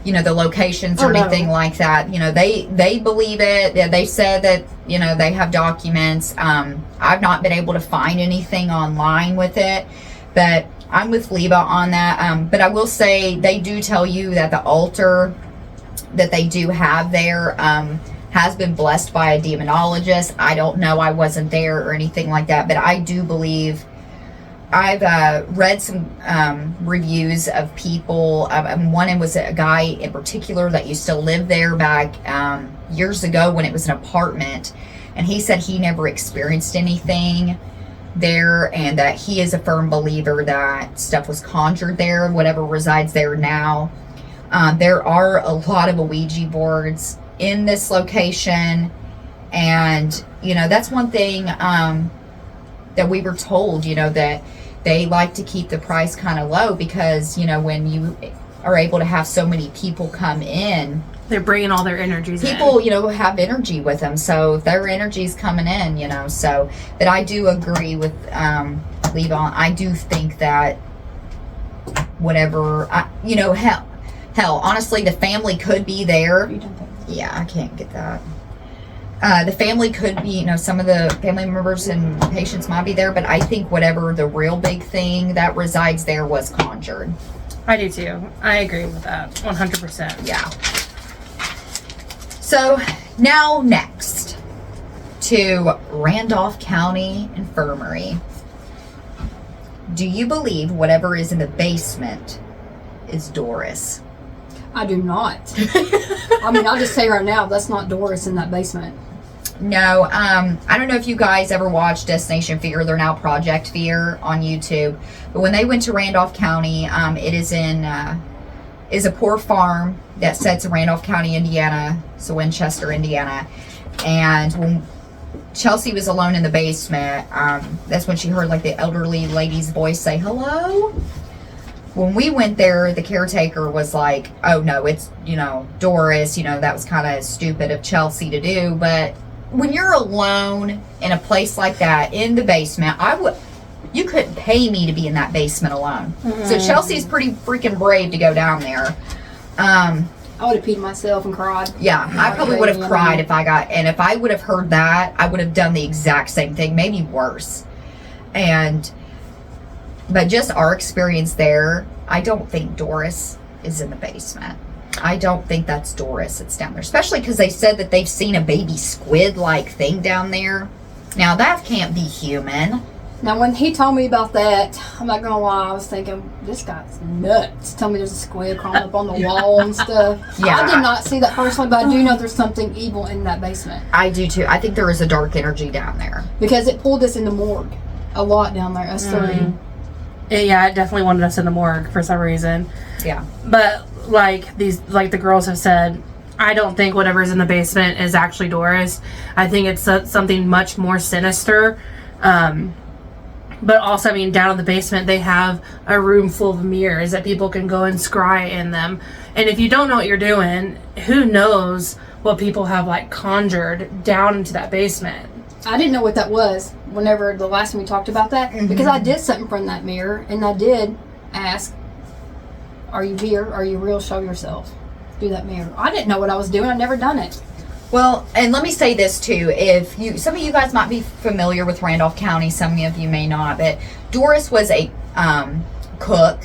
you know, the locations or anything like that. You know, they believe it. They said that, you know, they have documents. I've not been able to find anything online with it, but I'm with Leva on that. But I will say they do tell you that the altar that they do have there has been blessed by a demonologist. I don't know. I wasn't there or anything like that, but I do believe. I've read some reviews of people. One was a guy in particular that used to live there back years ago when it was an apartment, and he said he never experienced anything there, and that he is a firm believer that stuff was conjured there, whatever resides there now. There are a lot of Ouija boards in this location, and you know, that's one thing that we were told, you know, that they like to keep the price kind of low, because, you know, when you are able to have so many people come in, they're bringing all their energies people, in. you know, have energy with them. So their energy's coming in, you know, so, but I do agree with Leva. I do think that whatever, you know, hell, honestly, the family could be there. Yeah, I can't get that. The family could be, you know, some of the family members and patients might be there, but I think whatever the real big thing that resides there was conjured. I do too. I agree with that 100%. Yeah. So now next to Randolph County Infirmary. Do you believe whatever is in the basement is Doris? I do not. I mean, I'll just say right now, that's not Doris in that basement. No, I don't know if you guys ever watched Destination Fear. They're now Project Fear on YouTube. But when they went to Randolph County, it is a poor farm that sits in Randolph County, Indiana, so Winchester, Indiana. And when Chelsea was alone in the basement, that's when she heard like the elderly lady's voice say, "Hello?" When we went there, the caretaker was like, "Oh no, it's, you know, Doris, you know, that was kind of stupid of Chelsea to do." But when you're alone in a place like that in the basement, you couldn't pay me to be in that basement alone. Mm-hmm. So Chelsea's pretty freaking brave to go down there. I would have peed myself and cried. Yeah, I probably would have cried if I would have heard that, I would have done the exact same thing, maybe worse. But just our experience there, I don't think Doris is in the basement. I don't think that's Doris that's down there, especially because they said that they've seen a baby squid-like thing down there. Now, that can't be human. Now, when he told me about that, I'm not gonna lie, I was thinking, this guy's nuts. Tell me there's a squid crawling up on the wall and stuff. Yeah. I did not see that personally, but I do know there's something evil in that basement. I do too. I think there is a dark energy down there. Because it pulled us in the morgue a lot down there, us three. Yeah, it definitely wanted us in the morgue for some reason. Yeah. But like the girls have said, I don't think whatever's in the basement is actually Doris. I think it's something much more sinister. But also, I mean, down in the basement, they have a room full of mirrors that people can go and scry in them. And if you don't know what you're doing, who knows what people have, like, conjured down into that basement. I didn't know what that was whenever the last time we talked about that. Mm-hmm. Because I did something from that mirror, and I did ask, are you here? Are you real? Show yourself. Do that mirror. I didn't know what I was doing. I'd never done it. Well, and let me say this too. Some of you guys might be familiar with Randolph County, some of you may not, but Doris was a cook.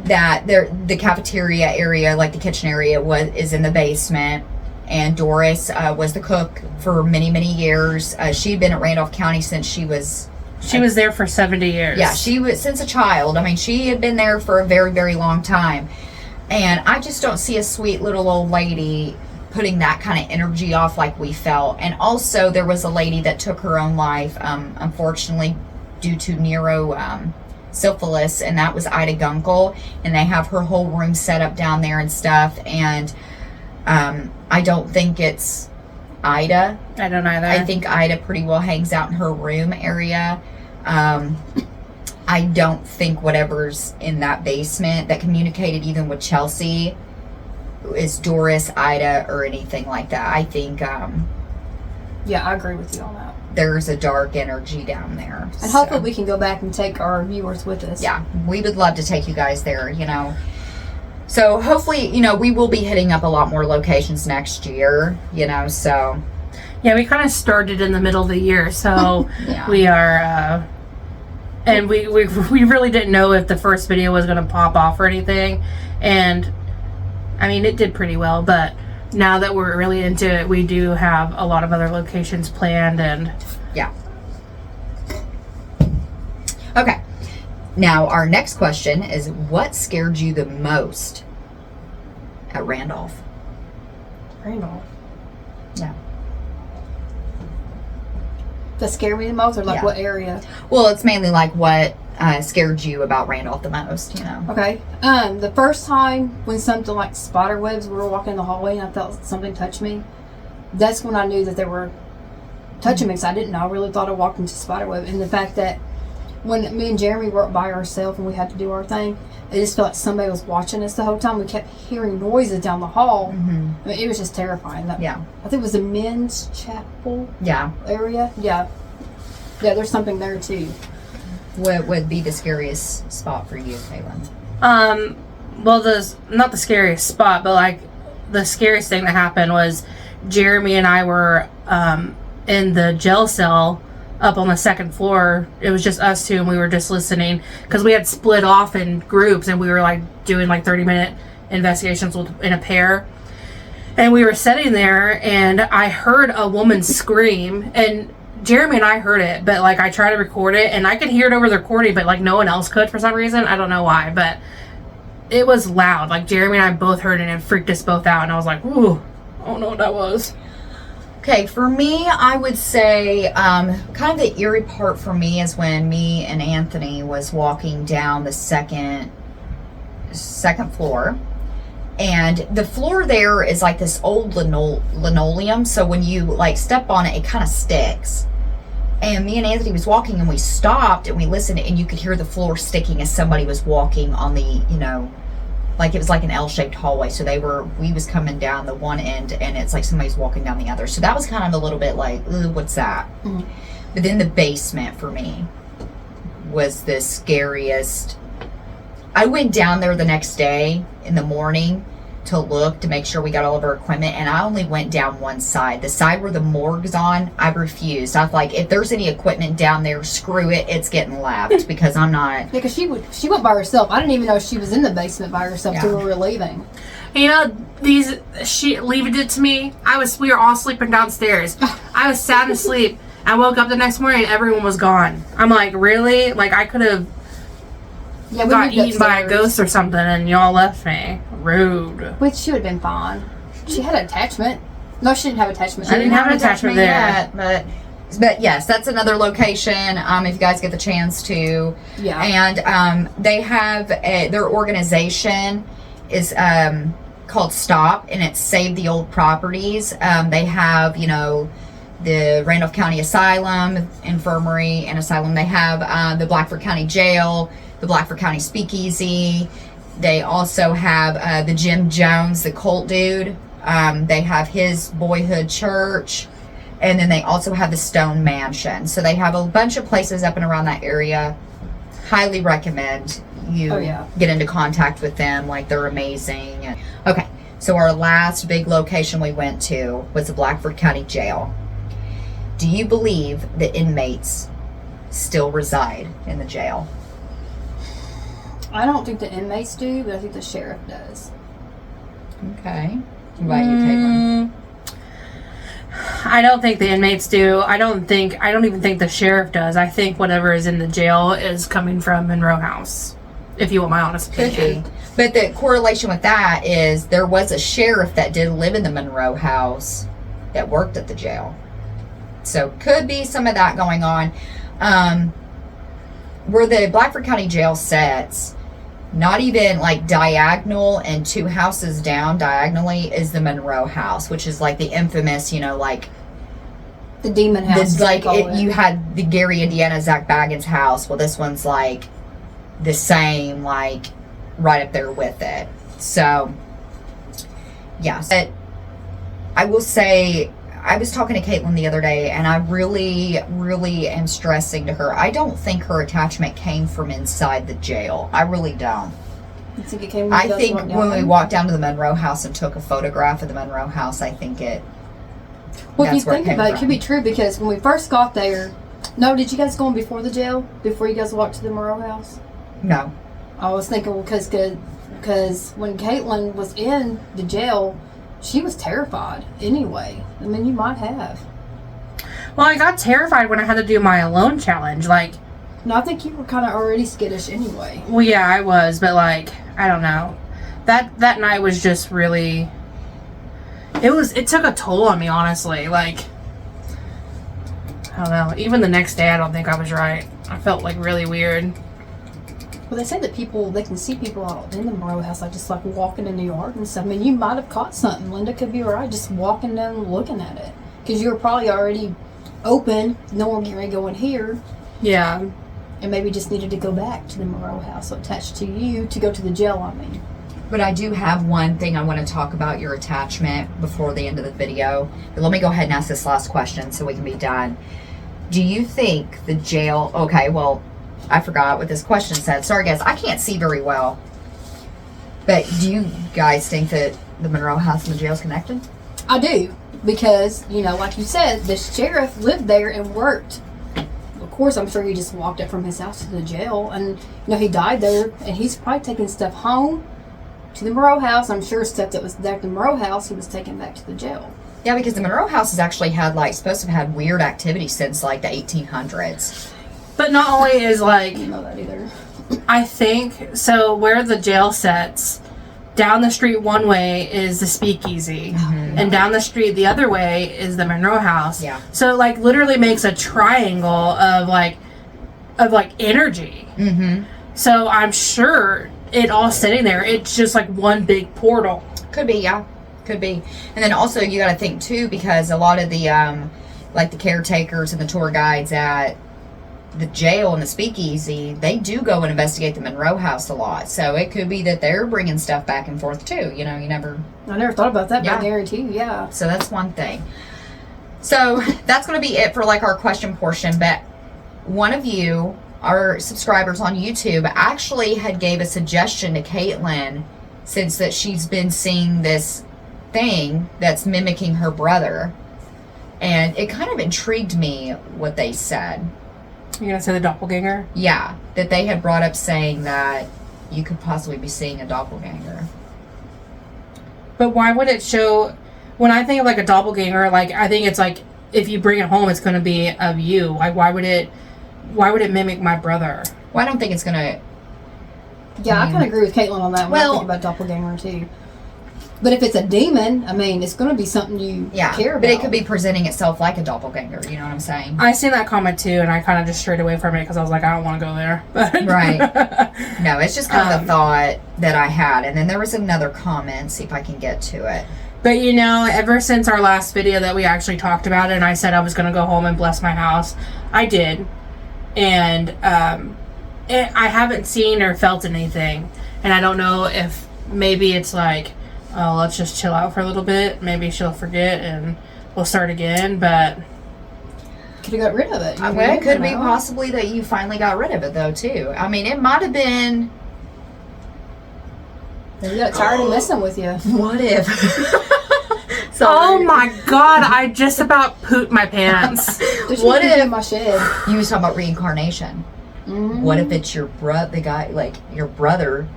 That the cafeteria area, like the kitchen area, is in the basement, and Doris was the cook for many, many years. She'd been at Randolph County since she was there for 70 years. Yeah, she was since a child. I mean, she had been there for a very, very long time, and I just don't see a sweet little old lady putting that kind of energy off like we felt. And also, there was a lady that took her own life, unfortunately, due to syphilis, and that was Ida Gunkel, and they have her whole room set up down there and stuff. And I don't think it's Ida. I don't either. I think Ida pretty well hangs out in her room area. I don't think whatever's in that basement that communicated even with Chelsea is Doris, Ida, or anything like that. I think Yeah, I agree with you on that. there's a dark energy down there. And hopefully we can go back and take our viewers with us. Yeah, we would love to take you guys there, So hopefully, we will be hitting up a lot more locations next year, so. Yeah, we kind of started in the middle of the year, so Yeah. we are, and we really didn't know if the first video was going to pop off or anything, and I mean, it did pretty well, but now that we're really into it, we do have a lot of other locations planned, and Yeah. Okay. Now, our next question is, what scared you the most at Randolph? Randolph. Yeah. That scared me the most, or like Yeah. what area? Well, it's mainly like what scared you about Randolph the most, Okay. The first time when something like spider webs, we were walking in the hallway and I felt something touch me. That's when I knew that they were touching me, because I didn't know. I really thought I walked into spider web. And the fact that when me and Jeremy were by ourselves and we had to do our thing, it just felt like somebody was watching us the whole time. We kept hearing noises down the hall. Mm-hmm. I mean, it was just terrifying. Yeah. I think it was the men's chapel Yeah. area. Yeah. Yeah, there's something there too. What would be the scariest spot for you, Katelyn? well, not the scariest spot, but like the scariest thing that happened was Jeremy and I were in the jail cell up on the second floor. It was just us two, and we were just listening because we had split off in groups, and we were like doing like 30-minute investigations in a pair. And we were sitting there, and I heard a woman scream, and Jeremy and I heard it, but like I tried to record it, and I could hear it over the recording, but like no one else could for some reason. I don't know why, but it was loud. Like Jeremy and I both heard it, and it freaked us both out, and I was like, ooh, I don't know what that was. Okay, for me, I would say kind of the eerie part for me is when me and Anthony was walking down the second floor. And the floor there is like this old linoleum, so when you like step on it, it kind of sticks. And me and Anthony was walking, and we stopped and we listened, and you could hear the floor sticking as somebody was walking on the, like it was like an L-shaped hallway. So we was coming down the one end, and it's like somebody's walking down the other. So that was kind of a little bit like, ooh, what's that? Mm-hmm. But then the basement for me was the scariest. I went down there the next day in the morning to look to make sure we got all of our equipment, and I only went down one side. The side where the morgue's on, I refused. I was like, if there's any equipment down there, screw it, it's getting left, because I'm not... Yeah, because she went by herself. I didn't even know she was in the basement by herself till we were leaving. You know, Leva did to me. We were all sleeping downstairs. I was sound asleep. I woke up the next morning and everyone was gone. I'm like, really? Like, I could have got eaten by a ghost or something and y'all left me. Rude. Which she would have been fine. She had an attachment. No, she didn't have attachment. I didn't have an attachment there. Yet, but yes, that's another location. If you guys get the chance to. Yeah. And they have their organization is called Stop, and it's Save the Old Properties. They have, you know, the Randolph County Asylum, Infirmary, and Asylum. They have the Blackford County Jail, the Blackford County Speakeasy. They also have the Jim Jones, the cult dude. They have his boyhood church. And then they also have the Stone Mansion. So they have a bunch of places up and around that area. Highly recommend you get into contact with them. Like, they're amazing. Okay, so our last big location we went to was the Blackford County Jail. Do you believe the inmates still reside in the jail? I don't think the inmates do, but I think the sheriff does. Okay. What about you, Katelyn? I don't think the inmates do. I don't even think the sheriff does. I think whatever is in the jail is coming from Monroe House, if you want my honest opinion. But the correlation with that is there was a sheriff that did live in the Monroe House that worked at the jail. So could be some of that going on. Where the Blackford County Jail sits, not even like diagonal and 2 houses down diagonally is the Monroe House, which is like the infamous, you know, like the demon house. You had the Gary, Indiana, Zach Baggins house. Well, this one's like the same, like right up there with it. So, yes. But I will say, I was talking to Katelyn the other day, and I really, really am stressing to her. I don't think her attachment came from inside the jail. I really don't. You think it came? I think when we walked down to the Monroe House and took a photograph of the Monroe House, I think it. Well, if you think about it, it could be true, because when we first got there, did you guys go in before the jail? Before you guys walked to the Monroe House? No. I was thinking, because when Katelyn was in the jail, she was terrified anyway. I mean, you might have. Well, I got terrified when I had to do my alone challenge. Like, no, I think you were kind of already skittish anyway. Well, yeah, I was, but like, I don't know. That night was just really. It took a toll on me, honestly. Like, I don't know. Even the next day, I don't think I was right. I felt like really weird. Well, they say that they can see people out in the Monroe House, like just like walking in the yard and stuff. I mean, you might have caught something. Linda could be right, just walking down and looking at it. Because you were probably already open, no one getting ready to go in here. Yeah. And maybe just needed to go back to the Monroe House, so attached to you, to go to the jail, I mean. But I do have one thing I want to talk about your attachment before the end of the video. But let me go ahead and ask this last question so we can be done. Do you think the jail... Okay, well... I forgot what this question said. Sorry, guys. I can't see very well. But do you guys think that the Monroe House and the jail is connected? I do. Because, like you said, the sheriff lived there and worked. Of course, I'm sure he just walked up from his house to the jail. And, he died there. And he's probably taking stuff home to the Monroe House. I'm sure stuff that was there at the Monroe House, he was taking back to the jail. Yeah, because the Monroe House has actually had, supposed to have had weird activity since, the 1800s. But not only is, I didn't know that either. I think, so where the jail sits, down the street one way is the Speakeasy. Mm-hmm. And down the street the other way is the Monroe House. Yeah. So, literally makes a triangle of energy. Mm-hmm. So, I'm sure it all sitting there, it's just, one big portal. Could be, yeah. Could be. And then also, you got to think, too, because a lot of the, the caretakers and the tour guides at the jail and the Speakeasy, they do go and investigate the Monroe House a lot. So it could be that they're bringing stuff back and forth too. You never... I never thought about that, but I guarantee you, yeah. So that's one thing. So that's going to be it for our question portion. But one of you, our subscribers on YouTube, actually had gave a suggestion to Katelyn since that she's been seeing this thing that's mimicking her brother. And it kind of intrigued me what they said. You're gonna say the doppelganger? Yeah, that they had brought up saying that you could possibly be seeing a doppelganger. But why would it show... When I think of like a doppelganger, like I think it's like if you bring it home, it's going to be of you. Like why would it mimic my brother? Well, I don't think it's going to... Yeah, I kind of agree with Katelyn on that when I think about doppelganger too. But if it's a demon, I mean, it's going to be something you care about. But it could be presenting itself like a doppelganger. You know what I'm saying? I seen that comment too, and I kind of just strayed away from it because I was like, I don't want to go there. Right. No, it's just kind of the thought that I had. And then there was another comment. See if I can get to it. But you know, ever since our last video that we actually talked about it, and I said I was going to go home and bless my house, I did. And I haven't seen or felt anything. And I don't know if maybe it's like, oh, let's just chill out for a little bit. Maybe she'll forget and we'll start again. But could have got rid of it. Well, it could be possibly that you finally got rid of it, though, too. I mean, it might have been... They got tired of messing with you. What if? Oh my God! I just about pooped my pants. What if in my shed? You was talking about reincarnation? Mm-hmm. What if it's your the guy, like your brother,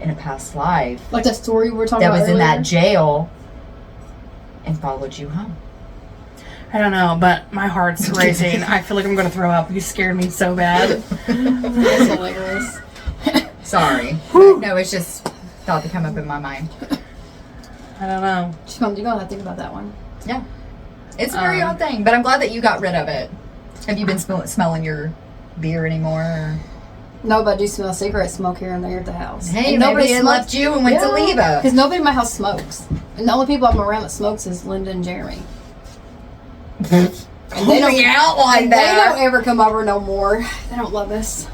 in a past life, like that story we were talking that about was in earlier? that jail and followed you home? I don't know, but my heart's racing. I feel like I'm going to throw up. You scared me so bad. That's hilarious. Sorry. No, it's just thought to come up in my mind. I don't know. You're going to have to think about that one. Yeah. It's a very odd thing, but I'm glad that you got rid of it. Have you been smelling your beer anymore? Or? No, but I do smell cigarette smoke here and there at the house. Hey, and nobody had left you and went to Leva. Because nobody in my house smokes. And the only people I'm around that smokes is Linda and Jeremy. And they don't out like that. They don't ever come over no more. They don't love us.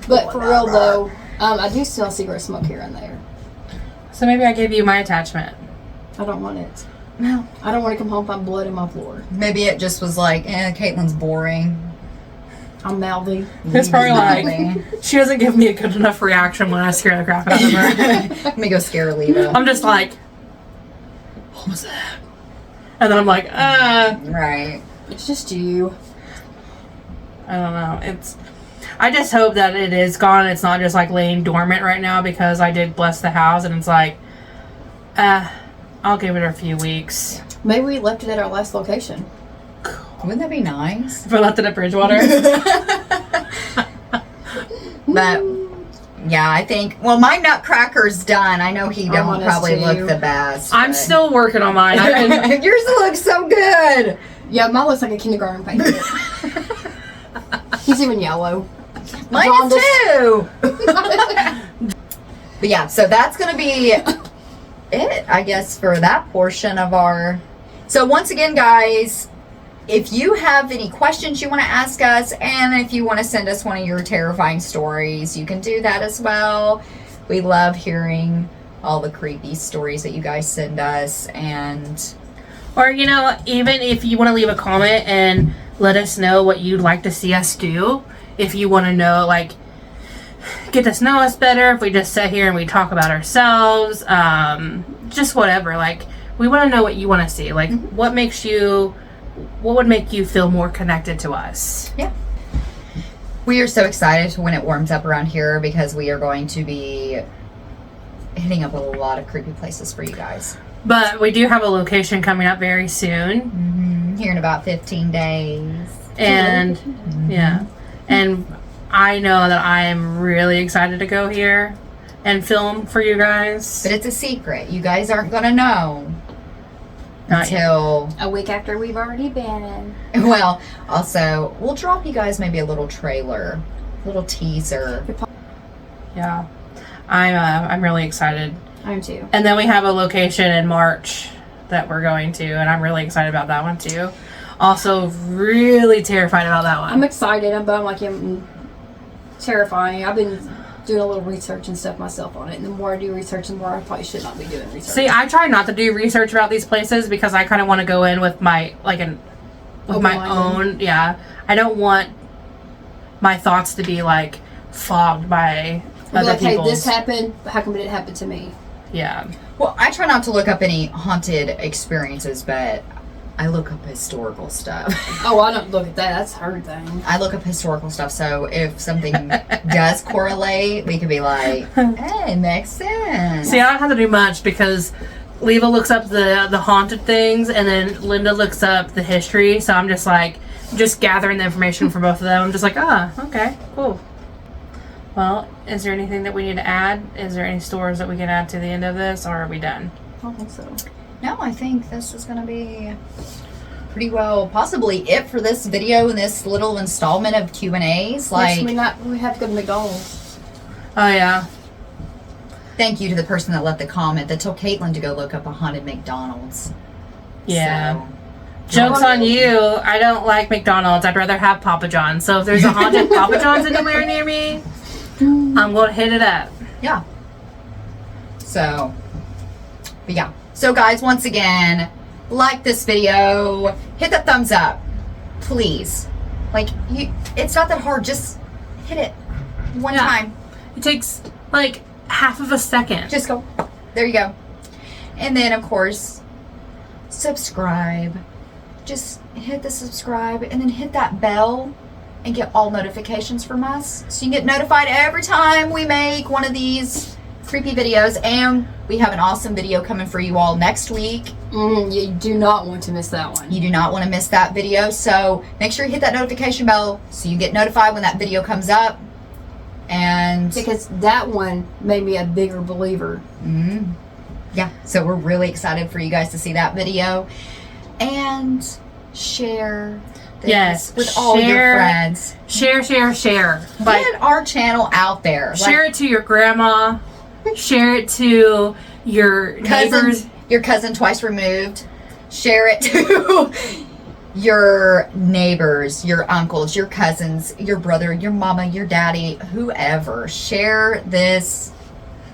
But for real though, I do smell cigarette smoke here and there. So maybe I gave you my attachment. I don't want it. No. I don't want to come home and find blood in my floor. Maybe it just was like, Caitlin's boring. I'm mouthy. It's probably like, she doesn't give me a good enough reaction when I scare the crap out of her. Let me go scare Leva. I'm just like, what was that? And then I'm like, Right. It's just you. I don't know. I just hope that it is gone. It's not just like laying dormant right now because I did bless the house and it's like, I'll give it a few weeks. Maybe we left it at our last location. Wouldn't that be nice? If I left it at Bridgewater. But yeah, I think. Well, my nutcracker's done. I know he don't probably look the best. I'm still working on mine. Yours looks so good. Yeah, mine looks like a kindergarten painting. He's even yellow. Mine is too. But yeah, so that's gonna be it, I guess, for that portion of our. So once again, guys, if you have any questions you want to ask us, and if you want to send us one of your terrifying stories, you can do that as well. We love hearing all the creepy stories that you guys send us. And or, you know, even if you want to leave a comment and let us know what you'd like to see us do. If you want to know, like, get to know us better, if we just sit here and we talk about ourselves, just whatever. Like, we want to know what you want to see. Like, what would make you feel more connected to us? Yeah. We are so excited when it warms up around here because we are going to be hitting up a lot of creepy places for you guys. But we do have a location coming up very soon. Here in about 15 days. And, yeah. And I know that I am really excited to go here and film for you guys. But it's a secret. You guys aren't going to know until a week after we've already been. Well, also, we'll drop you guys maybe a little trailer, a little teaser. Yeah. I'm really excited. I am too. And then we have a location in March that we're going to, and I'm really excited about that one too. Also, really terrified about that one. I'm excited, but I'm like, terrifying. I've been doing a little research and stuff myself on it, and the more I do research, the more I probably should not be doing research. See, I try not to do research about these places because I kind of want to go in with my own. Yeah, I don't want my thoughts to be like fogged by Be other like, hey, people's. this happened, but how come it didn't happen to me? Yeah. Well, I try not to look up any haunted experiences, but I look up historical stuff. Oh, I don't look at that. That's her thing. I look up historical stuff, so if something does correlate, we could be like, hey, makes sense. See, I don't have to do much because Leva looks up the haunted things, and then Linda looks up the history. So I'm just like, just gathering the information from both of them. I'm just like, okay, cool. Well, is there anything that we need to add? Is there any stores that we can add to the end of this, or are we done? I don't think so. No, I think this is going to be pretty well possibly it for this video and this little installment of Q&As. Like, we have to go to McDonald's. Oh yeah. thank you to the person that left the comment that told Katelyn to go look up a haunted McDonald's. Yeah. So, Joke's on you. I don't like McDonald's. I'd rather have Papa John's. So if there's a haunted Papa John's anywhere near me, I'm going to hit it up. yeah. So, but yeah. So guys, once again, like this video, hit that thumbs up, please. Like, it's not that hard. Just hit it one time. It takes like half of a second. Just go. There you go. And then, of course, subscribe. Just hit the subscribe and then hit that bell and get all notifications from us. So you can get notified every time we make one of these creepy videos. And we have an awesome video coming for you all next week. You do not want to miss that one. You do not want to miss that video. So make sure you hit that notification bell so you get notified when that video comes up. And Because that one made me a bigger believer. yeah, so we're really excited for you guys to see that video. And share this with all your friends. Share. Like, Get our channel out there. share it to your grandma. Share it to your neighbors. Your cousin twice removed. Share it to your neighbors, your uncles, your cousins, your brother, your mama, your daddy, whoever. Share this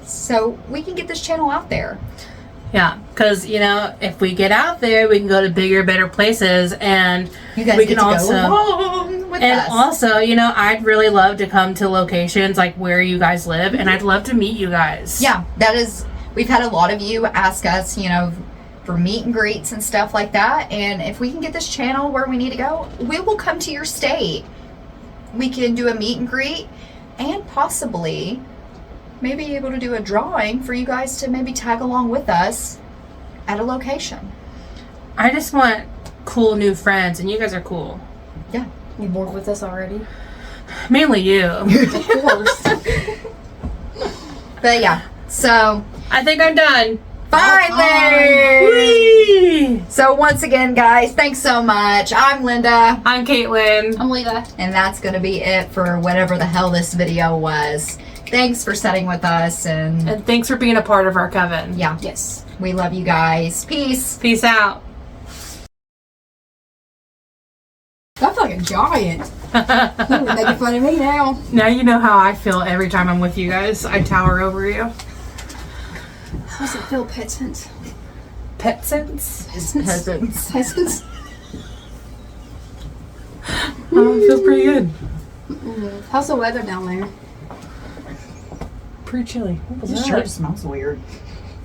so we can get this channel out there. Yeah, because, if we get out there, we can go to bigger, better places, and You guys we get can to also, go along with and us. also, I'd really love to come to locations like where you guys live, and I'd love to meet you guys. Yeah, we've had a lot of you ask us, for meet and greets and stuff like that. And if we can get this channel where we need to go, we will come to your state. We can do a meet and greet and possibly maybe able to do a drawing for you guys to maybe tag along with us at a location. I just want cool new friends, and you guys are cool. Yeah. You bored with us already? Mainly you. Of course. But yeah, so I think I'm done. finally! Whee! So once again, guys, thanks so much. I'm Linda. I'm Katelyn. I'm Leva. And that's going to be it for whatever the hell this video was. Thanks for sitting with us, and And thanks for being a part of our coven. yeah, Yes. we love you guys. Peace. Peace out. I feel like a giant. You're making fun of me now. Now you know how I feel every time I'm with you guys. I tower over you. How does it feel, peasants? Pet sense? Peasants. Peasants? Oh, it feels pretty good. How's the weather down there? Pretty chilly. What was This that? shirt smells weird.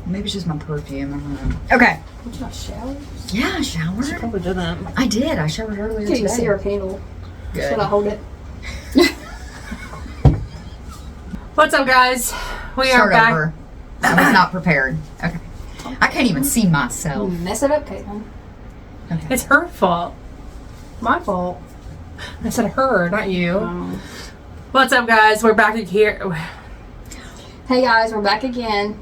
Maybe it's just my perfume. I don't know. Okay. Did you not shower? Yeah, I showered. Probably didn't. I did. I showered earlier You can today. see our candle. Good. Should I hold it? What's up, guys? We are Start back. over. I was not prepared. Okay. I can't even see myself. Mess it up, Caitlin. Okay. It's her fault. My fault. I said her, not you. Um, What's up, guys? We're back here. hey guys, we're back again.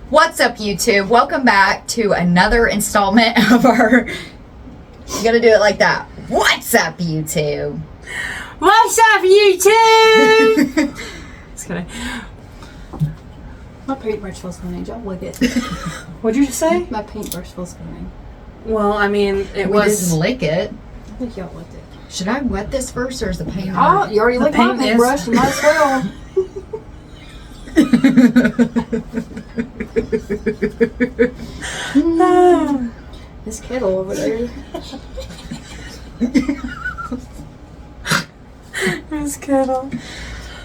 What's up, YouTube? Welcome back to another installment of our... You gotta do it like that. What's up, YouTube? What's up, YouTube? Just kidding. My paintbrush feels funny. Don't lick it. What'd you just say? My paintbrush feels funny. Well, I mean, it We was. didn't lick it. I think y'all licked it. Should I wet this first, or is the paint Oh, on? you already licked my paint is- paintbrush. You might as well. This kettle over there. Miss Kettle.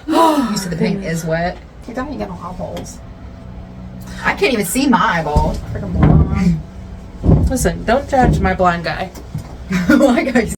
You said the paint is wet. You don't even get no eyeballs. I can't even see my eyeball. Freaking blind. Listen, don't judge my blind guy. Like I